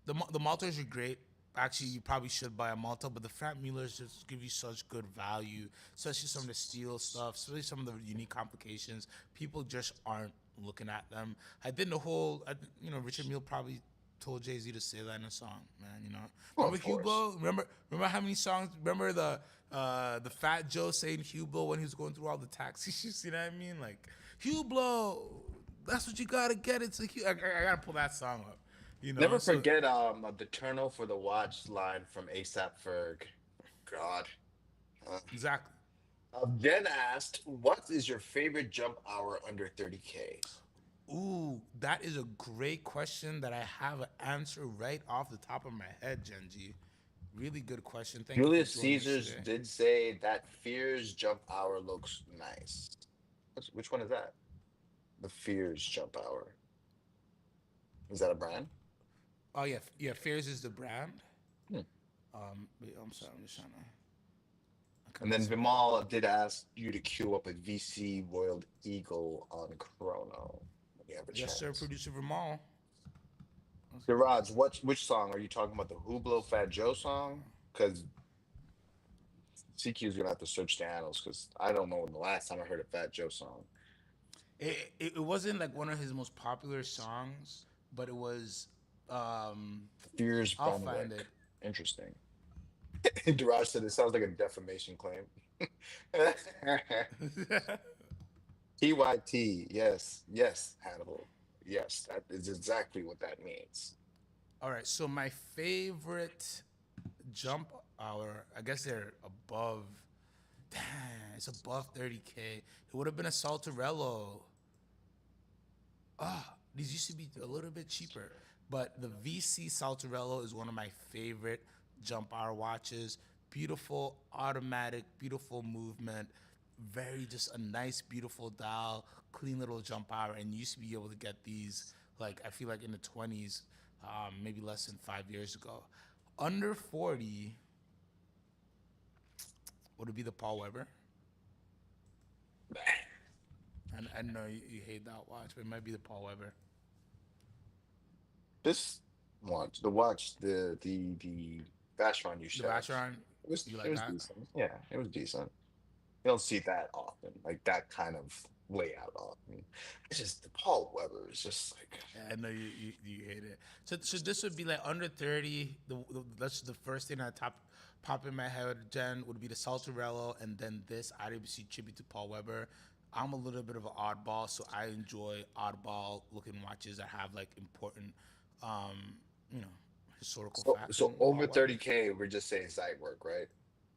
the Malters are great. Actually, you probably should buy a Malta, but the Frank Muellers just give you such good value, especially some of the steel stuff, especially some of the unique complications. People just aren't looking at them. I think the whole, Richard Mille probably told Jay-Z to say that in a song, man. Well, Remember of course. Hugo? Remember how many songs? Remember the Fat Joe saying Hugo when he was going through all the taxis? You know what I mean? Like, Hublot. That's what you gotta get. It's a I gotta pull that song up. You know, Never so forget the Turno for the Watch line from ASAP Ferg. God. Uh, exactly. Jen asked, "What is your favorite jump hour under 30K?" Ooh, that is a great question that I have an answer right off the top of my head, Genji. Really good question. Thank you for Julius joining us Caesars today. did say that Fears jump hour looks nice. Which one is that? The Fears jump hour. Is that a brand? Oh yeah, yeah. Fears is the brand. Hmm. Wait, I'm sorry. I'm just trying to. I And couldn't then spell. Vimal did ask you to queue up a VC Royal Eagle on Chrono when you have a Yes, sir. chance. Producer Ramal. Let's get Garage, which song are you talking about? The Hublot Fat Joe song? Because CQ is gonna have to search the annals because I don't know when the last time I heard a Fat Joe song. it wasn't like one of his most popular songs, but it was. Um, Fears I'll find Brunwick. it. Interesting. Garage said it sounds like a defamation claim. TYT, yes, yes, Hannibal. Yes, that is exactly what that means. All right. So my favorite jump hour. I guess they're above. Damn, it's above 30K. It would have been a Saltarello. These used to be a little bit cheaper, but the VC Saltarello is one of my favorite jump hour watches. Beautiful automatic, beautiful movement, very just a nice, beautiful dial, clean little jump hour. And you used to be able to get these like I feel like in the 20s, maybe less than 5 years ago. Under 40 would it be the Paul Weber? And I know you hate that watch, but it might be the Paul Weber. This watch, the Vacheron you The said, Vacheron, you it like was that? decent. Yeah, it was decent. You don't see that often, like that kind of layout often. It's just the Paul Weber is just like Yeah, I know you hate it. So this would be like under 30. That's the first thing that pop in my head. Jen would be the Saltarello, and then this IWC tribute to Paul Weber. I'm a little bit of an oddball, so I enjoy oddball looking watches that have like important, um, you know, historical facts. so And over Paul Weber. 30K, we're just saying site work, right?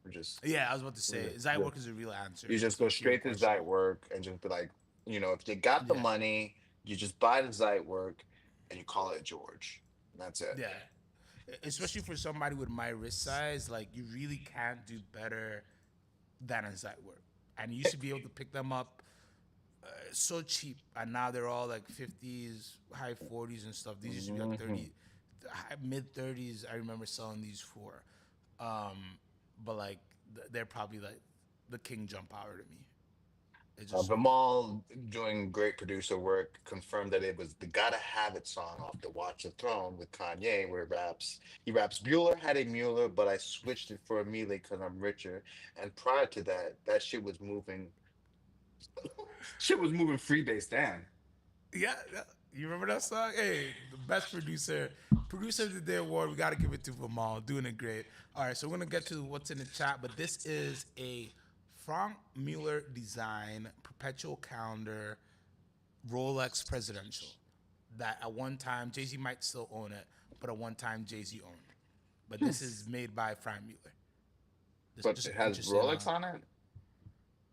We're just Yeah, I was about to say yeah, yeah. Zywork is a real answer You just go to your straight to question. site work and just be like, if you got the Yeah, money, you just buy the site work and you call it George. And that's it. yeah. Especially for somebody with my wrist size, like you really can't do better than a Zywork. And you used to be able to pick them up so cheap, and now they're all like 50s, high 40s and stuff. These used to be like Mhm. 30, mid 30s. I remember selling these for, but like they're probably like the king jump hour to me. It's just so beautiful. Vimal, doing great producer work, confirmed that it was the "Gotta Have It" song off the Watch the Throne with Kanye, where he raps, Bueller had a Mueller, but I switched it for a Miele because I'm richer. And prior to that, that shit was moving freebase down. Yeah, yeah. You remember that song? Hey, the best producer of the day award. We got to give it to Vimal, doing it great. All right, so we're gonna get to what's in the chat, but this is a Frank Mueller design perpetual calendar Rolex Presidential that at one time Jay Z might still own it, but at one time Jay Z owned. But this is made by Frank Mueller. But Just it an has interesting. Rolex on it.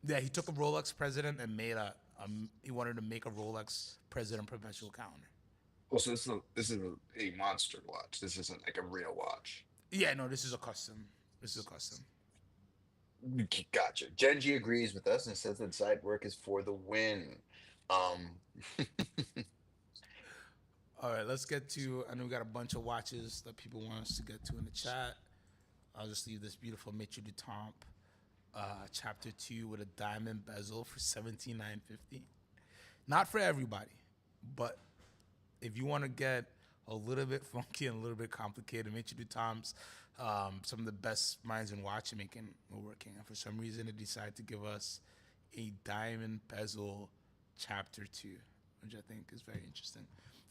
Yeah, he took a Rolex President and made he wanted to make a Rolex President perpetual calendar. Oh, so this is a monster watch. This isn't like a real watch. Yeah, no, this is a custom. This is a custom. Gotcha. Genji agrees with us and says that side work is for the win. Um, All right, let's get to. I know we got a bunch of watches that people want us to get to in the chat. I'll just leave this beautiful Maitre du Temple, chapter 2 with a diamond bezel for 17,950. Not for everybody, but if you want to get a little bit funky and a little bit complicated, Maitre du Temple's, some of the best minds in watchmaking were working. And for some reason, they decided to give us a diamond bezel chapter 2, which I think is very interesting.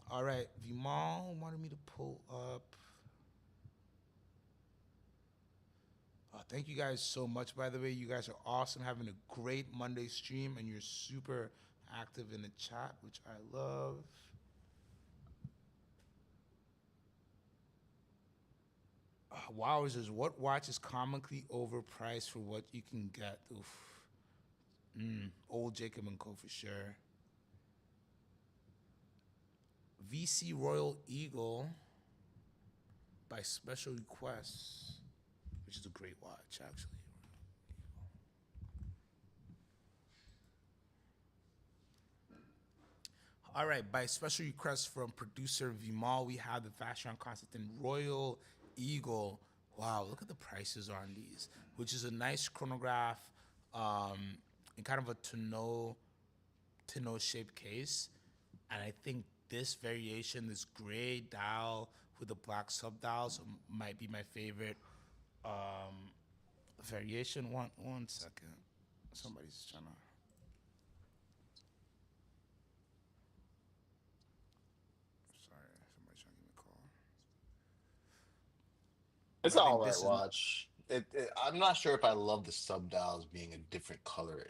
All right, Vimal wanted me to pull up. Thank you guys so much, by the way. You guys are awesome, having a great Monday stream, and you're super active in the chat, which I love. Wow, says what watch is comically overpriced for what you can get? Oof. Old Jacob and Co for sure. VC Royal Eagle by special request, which is a great watch actually. All right, by special request from producer Vimal, we have the Vacheron Constantin Royal Eagle. Wow, look at the prices on these, which is a nice chronograph in kind of a tonneau shaped case. And I think this variation, this gray dial with the black sub dials, might be my favorite variation. One second. Somebody's trying to. Sorry, somebody's trying to give me a call. It's But I an all think right this is. watch. I'm not sure if I love the sub dials being a different color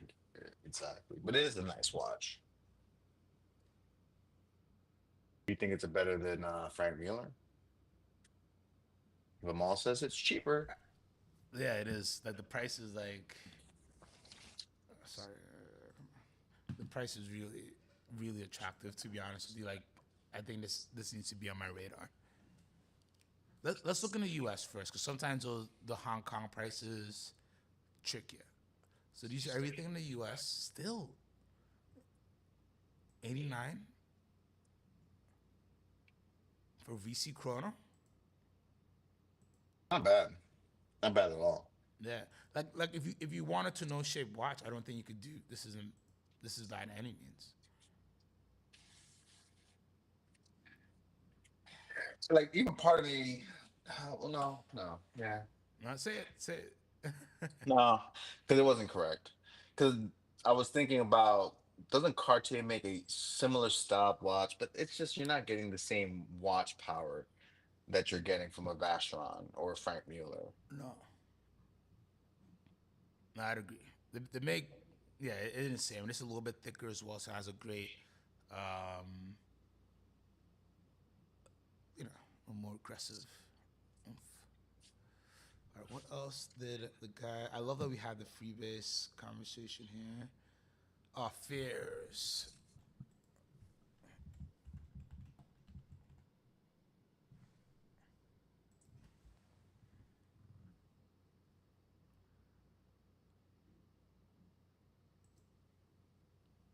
exactly, but it is a nice watch. Do you think it's better than Frank Mueller? Vimal says it's cheaper. Yeah, it is. Like the price is like. Sorry, the price is really attractive. To be honest with you, like I think this needs to be on my radar. Let's look in the U.S. first, because sometimes the Hong Kong prices trick you. So these are everything in the U.S. Still 89 for VC Chrono. Not bad. Not bad at all. Yeah, like if you wanted to know shape watch, I don't think you could do this. This is not any means. So like even part of me, well, no, yeah, Not say it. no, because it wasn't correct. Because I was thinking about, doesn't Cartier make a similar stopwatch? But it's just you're not getting the same watch power that you're getting from a Vacheron or a Frank Mueller. No, I'd agree. They make, yeah, it is the same. It's a little bit thicker as well, so it has a great, um, a more aggressive oomph. All right, what else did the guy? I love that we had the freebase conversation here. Fears.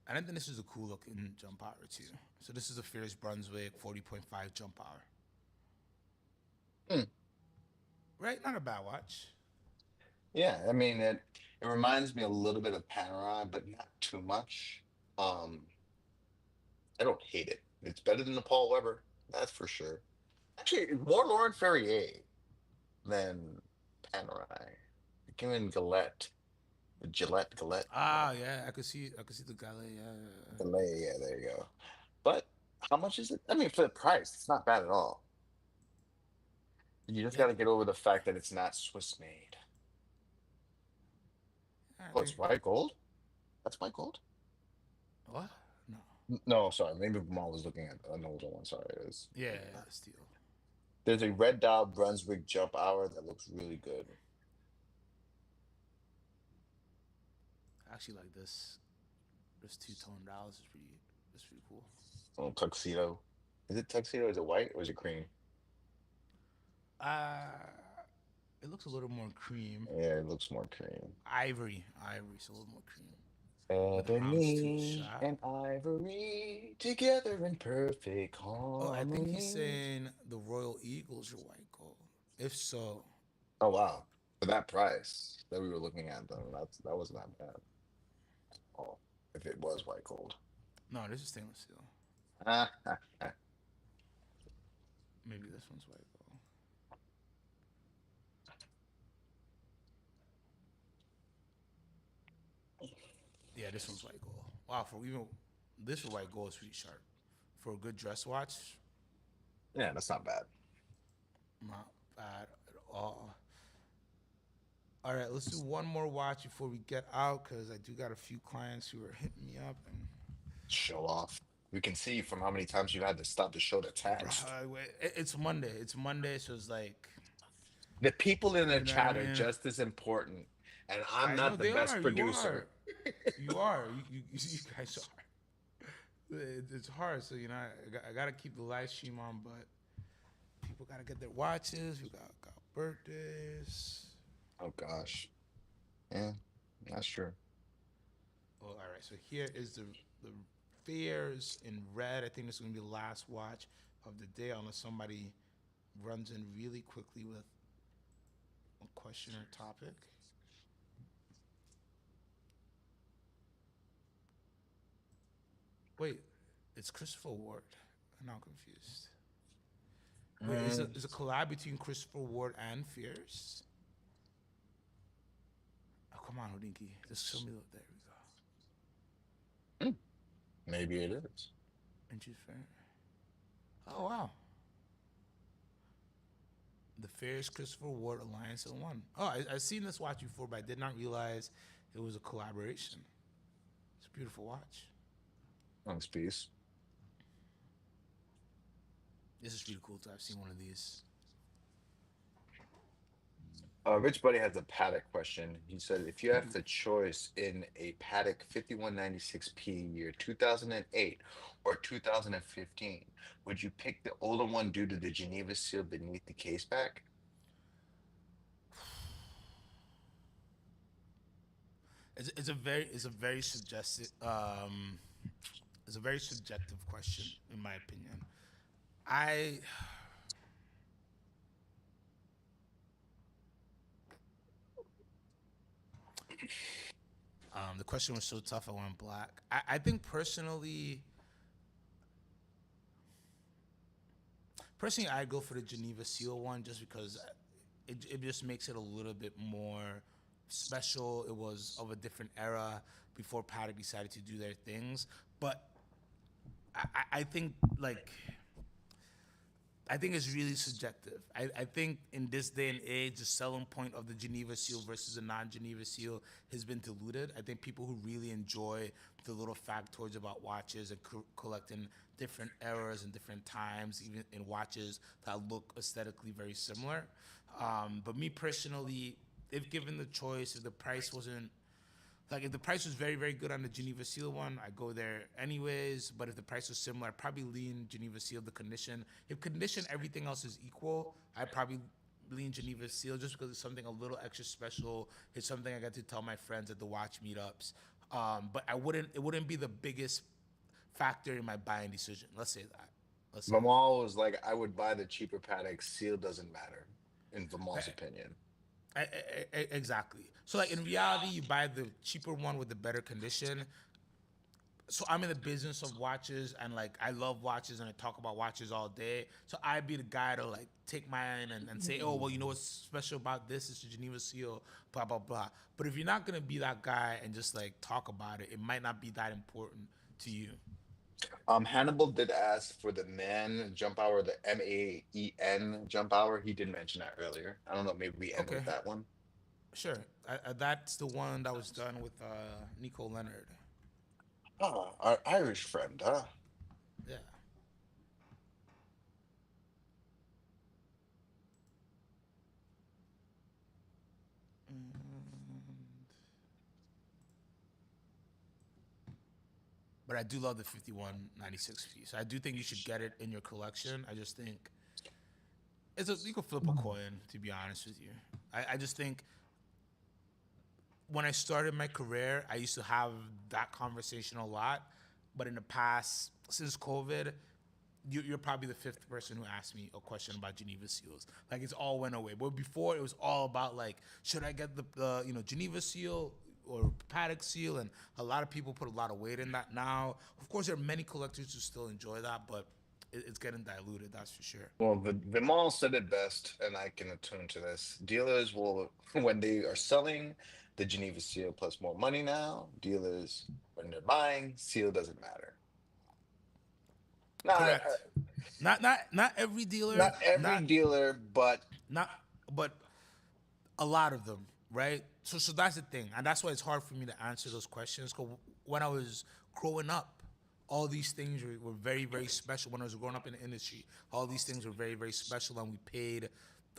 And I think this is a cool looking jump hour too. So this is a Fears Brunswick 40.5 jump hour. Hmm. Right? Not a bad watch. Yeah, I mean it reminds me a little bit of Panerai, but not too much. Um, I don't hate it. It's better than the Paul Weber, that's for sure. Actually, it's more Laurent Ferrier than Panerai. Give me Gillette, Ah, yeah, I could see the galley. Yeah. Gillette. Yeah, there you go. But how much is it? I mean, for the price, it's not bad at all. You just Yeah, got to get over the fact that it's not Swiss made. I Oh, think. it's white gold. That's white gold. What? No. No, sorry. Maybe Jamal was looking at an older one. Sorry, it is. Yeah, steel. There's a red dial Brunswick jump hour that looks really good. I actually like this. This two-tone dials is pretty. It's pretty cool. Oh, tuxedo. Is it tuxedo? Is it white or is it cream? Uh, it looks a little more cream. Yeah, it looks more cream. Ivory, so a little more cream. With the houndstooth Ebony shot. and ivory together in perfect Oh, I think he's harmony. saying the Royal Eagles are white gold. If so, Oh wow. For that price that we were looking at though, that was not bad. Oh, if it was white gold. no, this is stainless steel. Ah, Maybe this one's white gold. Yeah, this one's white gold. Wow, for even this for white gold is pretty sharp. For a good dress watch, yeah, that's not bad. not bad at all. All right, let's do one more watch before we get out, because I do got a few clients who are hitting me up. And Show off. We can see from how many times you had to stop the show to Bro, text. it's Monday. It's Monday, so it's like, The people in the you know what I chat are mean? just as important, and I'm I know not the they are. best You producer. are. You are. You guys are. It's hard, so I gotta keep the live stream on, but people gotta get their watches. We got birthdays. Oh gosh. Yeah, that's true. Oh, all right. So here is the fares in red. I think this is gonna be the last watch of the day, unless somebody runs in really quickly with a question or topic. Wait, it's Christopher Ward. I'm now confused. Wait, Mm, is a collab between Christopher Ward and Fierce? Oh, come on, Hodinky. Just show me. There we go. mm, maybe it is. Interesting. Oh, wow. The Fierce Christopher Ward Alliance in one. Oh, I've seen this watch before, but I did not realize it was a collaboration. It's a beautiful watch. Thanks, peace. This is really cool to have seen one of these. Rich Buddy has a Patek question. He said, if you have the choice in a Patek 5196P year 2008 or 2015, would you pick the older one due to the Geneva seal beneath the case back? It's a very suggestive it's a very subjective question in my opinion. I the question was so tough I went black. I think personally I'd go for the Geneva Seal one just because it just makes it a little bit more special. It was of a different era before Patek decided to do their things. But I think I think it's really subjective. I think in this day and age, the selling point of the Geneva seal versus the non-Geneva seal has been diluted. I think people who really enjoy the little factoids about watches and collecting different eras and different times, even in watches that look aesthetically very similar. But me personally, if given the choice, if the price wasn't like if the price was very, very good on the Geneva Seal one, I go there anyways. But if the price was similar, I'd probably lean Geneva Seal. The condition, if condition everything else is equal, I'd probably lean Geneva Seal just because it's something a little extra special. It's something I got to tell my friends at the watch meetups. But it wouldn't be the biggest factor in my buying decision. Let's say that. Let's say that. Vamal was like, I would buy the cheaper Patek. Seal doesn't matter, in Vamal's opinion. Exactly. So like in reality, you buy the cheaper one with the better condition. So I'm in the business of watches and like I love watches and I talk about watches all day. So I'd be the guy to like take mine and say, oh well, you know what's special about this? It's the Geneva Seal, blah blah blah. But if you're not gonna be that guy and just like talk about it, it might not be that important to you. Hannibal did ask for the man jump hour, the Maen jump hour. He did mention that earlier. I don't know. Maybe we end Okay, with that one. sure. That's the one that was done with Nico Leonard. Ah, our Irish friend, huh? Yeah. But I do love the 5196 piece. I do think you should get it in your collection. I just think you can flip a coin, to be honest with you. I just think when I started my career, I used to have that conversation a lot. But in the past, since COVID, you're probably the fifth person who asked me a question about Geneva seals. Like it's all went away. But before it was all about like, should I get the Geneva seal or Patek seal? And a lot of people put a lot of weight in that now. Of course, there are many collectors who still enjoy that, but it's getting diluted. That's for sure. Well, Vimal said it best, and I can attune to this. Dealers will, when they are selling the Geneva Seal plus more money now, dealers, when they're buying, seal doesn't matter. Not, Correct. Not every dealer. not every Not dealer, but not, but a lot of them, right? So that's the thing, and that's why it's hard for me to answer those questions. Because when I was growing up, all these things were very, very special when I was growing up in the industry. All these things were very, very special, and we paid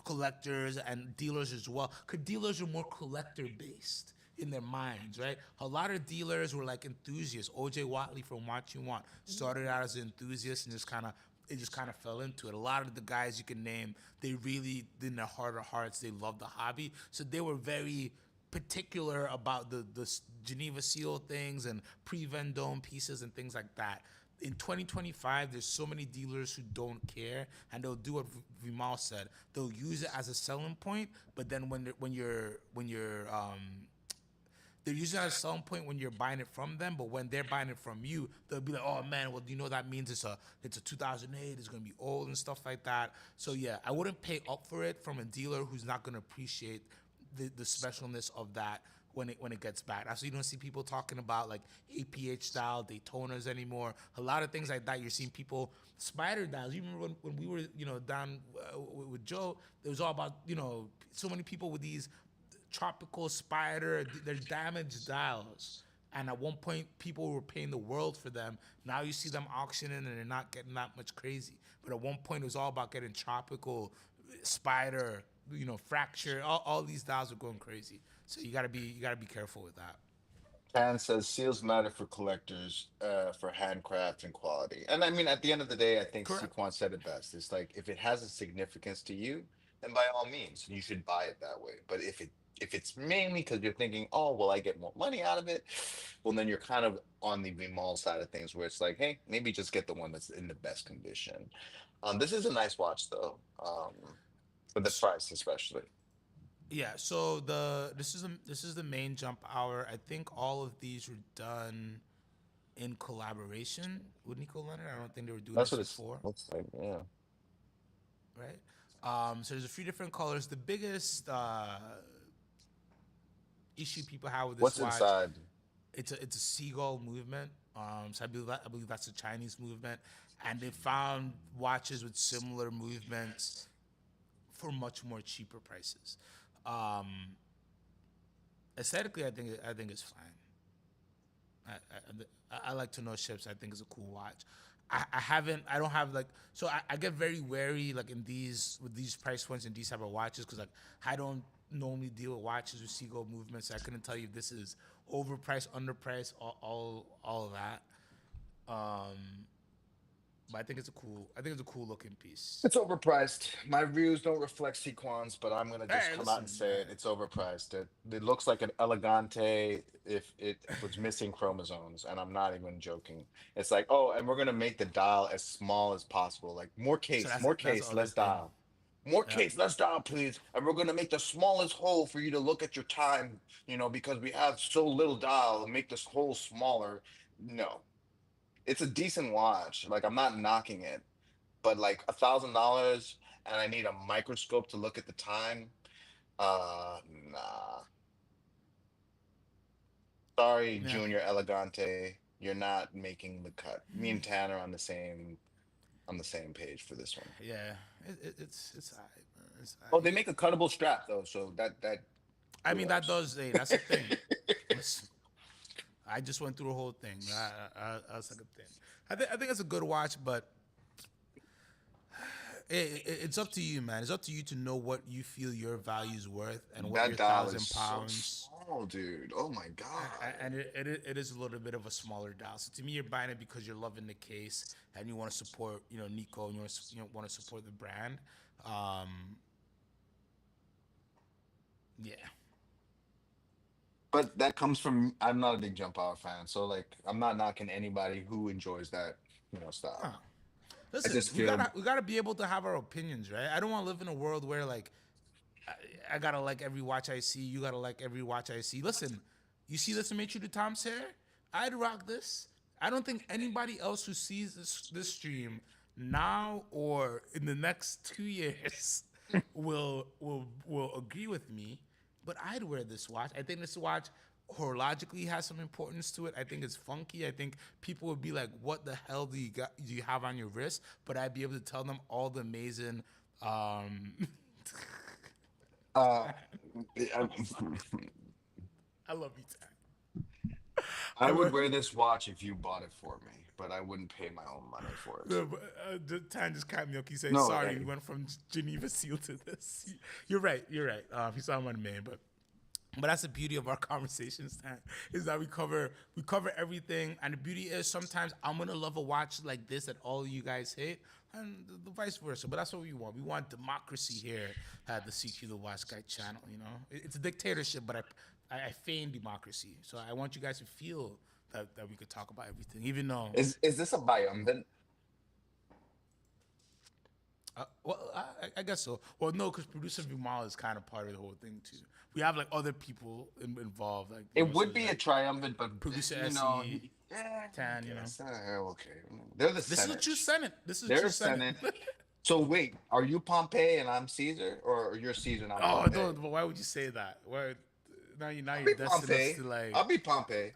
collectors and dealers as well. Because dealers are more collector based in their minds, right? A lot of dealers were like enthusiasts. OJ Watley from Watch You Want started out as an enthusiast and just kind of fell into it. A lot of the guys you can name, they really, in their heart of hearts, they love the hobby. So they were very particular about the Geneva Seal things and pre-Vendome pieces and things like that. In 2025, there's so many dealers who don't care, and they'll do what Vimal said. They'll use it as a selling point, but then they're using it as a selling point when you're buying it from them, but when they're buying it from you, they'll be like, "Oh man, well, you know that means it's a 2008, it's gonna be old and stuff like that." So yeah, I wouldn't pay up for it from a dealer who's not gonna appreciate the specialness of that when it gets back. That's why you don't see people talking about like APH style Daytonas anymore. A lot of things like that. You're seeing people spider dials. You remember when we were down with Joe? It was all about so many people with these tropical spider, they're damaged dials, and at one point people were paying the world for them. Now you see them auctioning and they're not getting that much crazy, but at one point it was all about getting tropical spider, fracture. All these dials are going crazy, so you gotta be careful with that. Tan says seals matter for collectors, for handcraft and quality. And I mean, at the end of the day, I think Correct. Sequan said it best. It's like if it has a significance to you, then by all means, you should buy it that way. But if it's mainly because you're thinking, oh, well, I get more money out of it, well, then you're kind of on the mall side of things where it's like, hey, maybe just get the one that's in the best condition. This is a nice watch though, for the price especially. Yeah, so this is the main jump hour. I think all of these were done in collaboration with Nico Leonard. I don't think they were doing That's this what it's before, looks like. Yeah. right? So there's a few different colors. The biggest issue people have with this What's watch, inside? it's a seagull movement. So I believe that's a Chinese movement, and they found watches with similar movements for much more cheaper prices. Um, Aesthetically, I think it's fine. I like to know ships. I think it's a cool watch. I don't have like, so I get very wary like in these with these price points and these type of watches because like I don't normally deal with watches with seagull movements. So I couldn't tell you if this is overpriced, underpriced, all of that. Um, but I think it's a cool looking piece. It's overpriced. My views don't reflect Sequans, but I'm gonna just Hey, come out and listen, say it. It's overpriced. It looks like an Elegante if it was missing chromosomes, and I'm not even joking. It's like, oh, and we're gonna make the dial as small as possible. Like so more that's the case, other less thing. dial. More Yeah. case, less dial, please. And we're gonna make the smallest hole for you to look at your time, because we have so little dial, make this hole smaller. No, it's a decent watch. Like I'm not knocking it, but like $1,000 and I need a microscope to look at the time. Nah. Sorry, Yeah. Junior Elegante, you're not making the cut. Me and Tanner on the same page for this one. Yeah, it's alright, man. It's Oh, they alright. make a cuttable strap though, so that I mean, that kudos. does. Hey, that's a thing. Listen, I just went through a whole thing. That's like a thing. I think it's a good watch, but it's up to you, man. It's up to you to know what you feel your value's worth and what That your dial is thousand so pounds. small, dude. Oh my God. And it is a little bit of a smaller dial. So to me, you're buying it because you're loving the case and you want to support, Nico, and want to support the brand. Um, yeah. But that comes from I'm not a big jump out fan, so like I'm not knocking anybody who enjoys that, style. I Listen, just feel we gotta be able to have our opinions, right? I don't want to live in a world where like I gotta like every watch I see. You gotta like every watch I see. Listen, you see this Dimitri to Tom's hair? I'd rock this. I don't think anybody else who sees this stream now or in the next 2 years will agree with me. But I'd wear this watch. I think this watch horologically has some importance to it. I think it's funky. I think people would be like, "What the hell do you have on your wrist?" But I'd be able to tell them all the amazing. Um, uh I, I love you, Ty. I would wear this watch if you bought it for me, but I wouldn't pay my own money for it. No, but, the Tan just caught me up. He said, No, "Sorry, we hey, went from Geneva Seal to this." You're right. You're right. He's on my man, but that's the beauty of our conversations, Tan, is that we cover everything. And the beauty is sometimes I'm gonna love a watch like this that all you guys hate, and the vice versa. But that's what we want. We want democracy here at the CQ the Watch Guy channel. You know, it's a dictatorship, but I feign democracy. So I want you guys to feel that we could talk about everything, even though. is this a biumbent? Well, I guess so. Well, no, because producer Vimal is kind of part of the whole thing too. We have like other people involved, like It would producers, be a like triumvirate, but producer you know, SE, yeah, Tan. You know, yes, okay. They're the this is a Senate. true Senate. This is a They're true Senate. Senate. So wait, are you Pompey and I'm Caesar, or you're Caesar and I'm Oh, Pompey? don't. But why would you say that? Why? Now I'll you're be destined us Pompey. to like I'll be Pompey.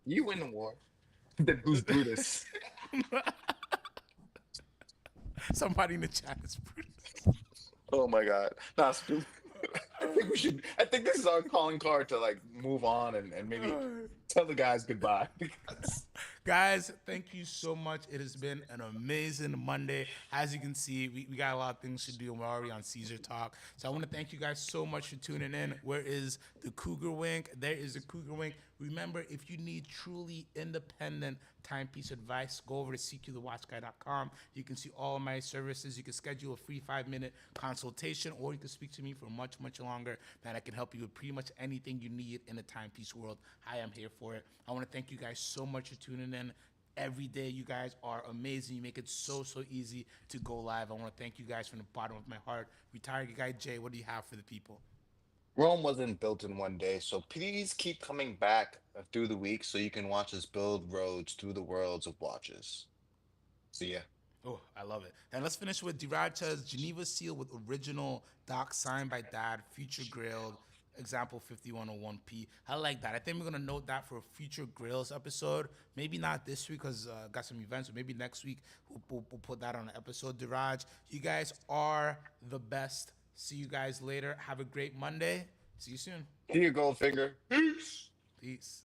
You win the war. Then who's Brutus? somebody in the chat is Brutus. Oh my God. Nah, stupid. I think we should. I think this is our calling card to like move on and maybe tell the guys goodbye because Guys, thank you so much. It has been an amazing Monday. As you can see, we got a lot of things to do, and we're already on Caesar Talk. So I want to thank you guys so much for tuning in. Where is the Cougar Wink? There is the Cougar Wink. Remember, if you need truly independent timepiece advice, go over to cqthewatchguy.com. You can see all of my services. You can schedule a free 5-minute consultation, or you can speak to me for much, much longer. Man, I can help you with pretty much anything you need in the timepiece world. I am here for it. I want to thank you guys so much for tuning in. Every day, you guys are amazing. You make it so easy to go live. I want to thank you guys from the bottom of my heart. Retired guy Jay, what do you have for the people? Rome wasn't built in one day. So please keep coming back through the week so you can watch us build roads through the worlds of watches. See ya. Oh, I love it. And let's finish with Dirach's Geneva Seal with original doc signed by Dad, future grilled, example 5101P. I like that. I think we're going to note that for a future grills episode. Maybe not this week because got some events, or maybe next week we'll put that on an episode. Diraj, you guys are the best. See you guys later. Have a great Monday. See you soon. Here you go, finger. Peace. Peace.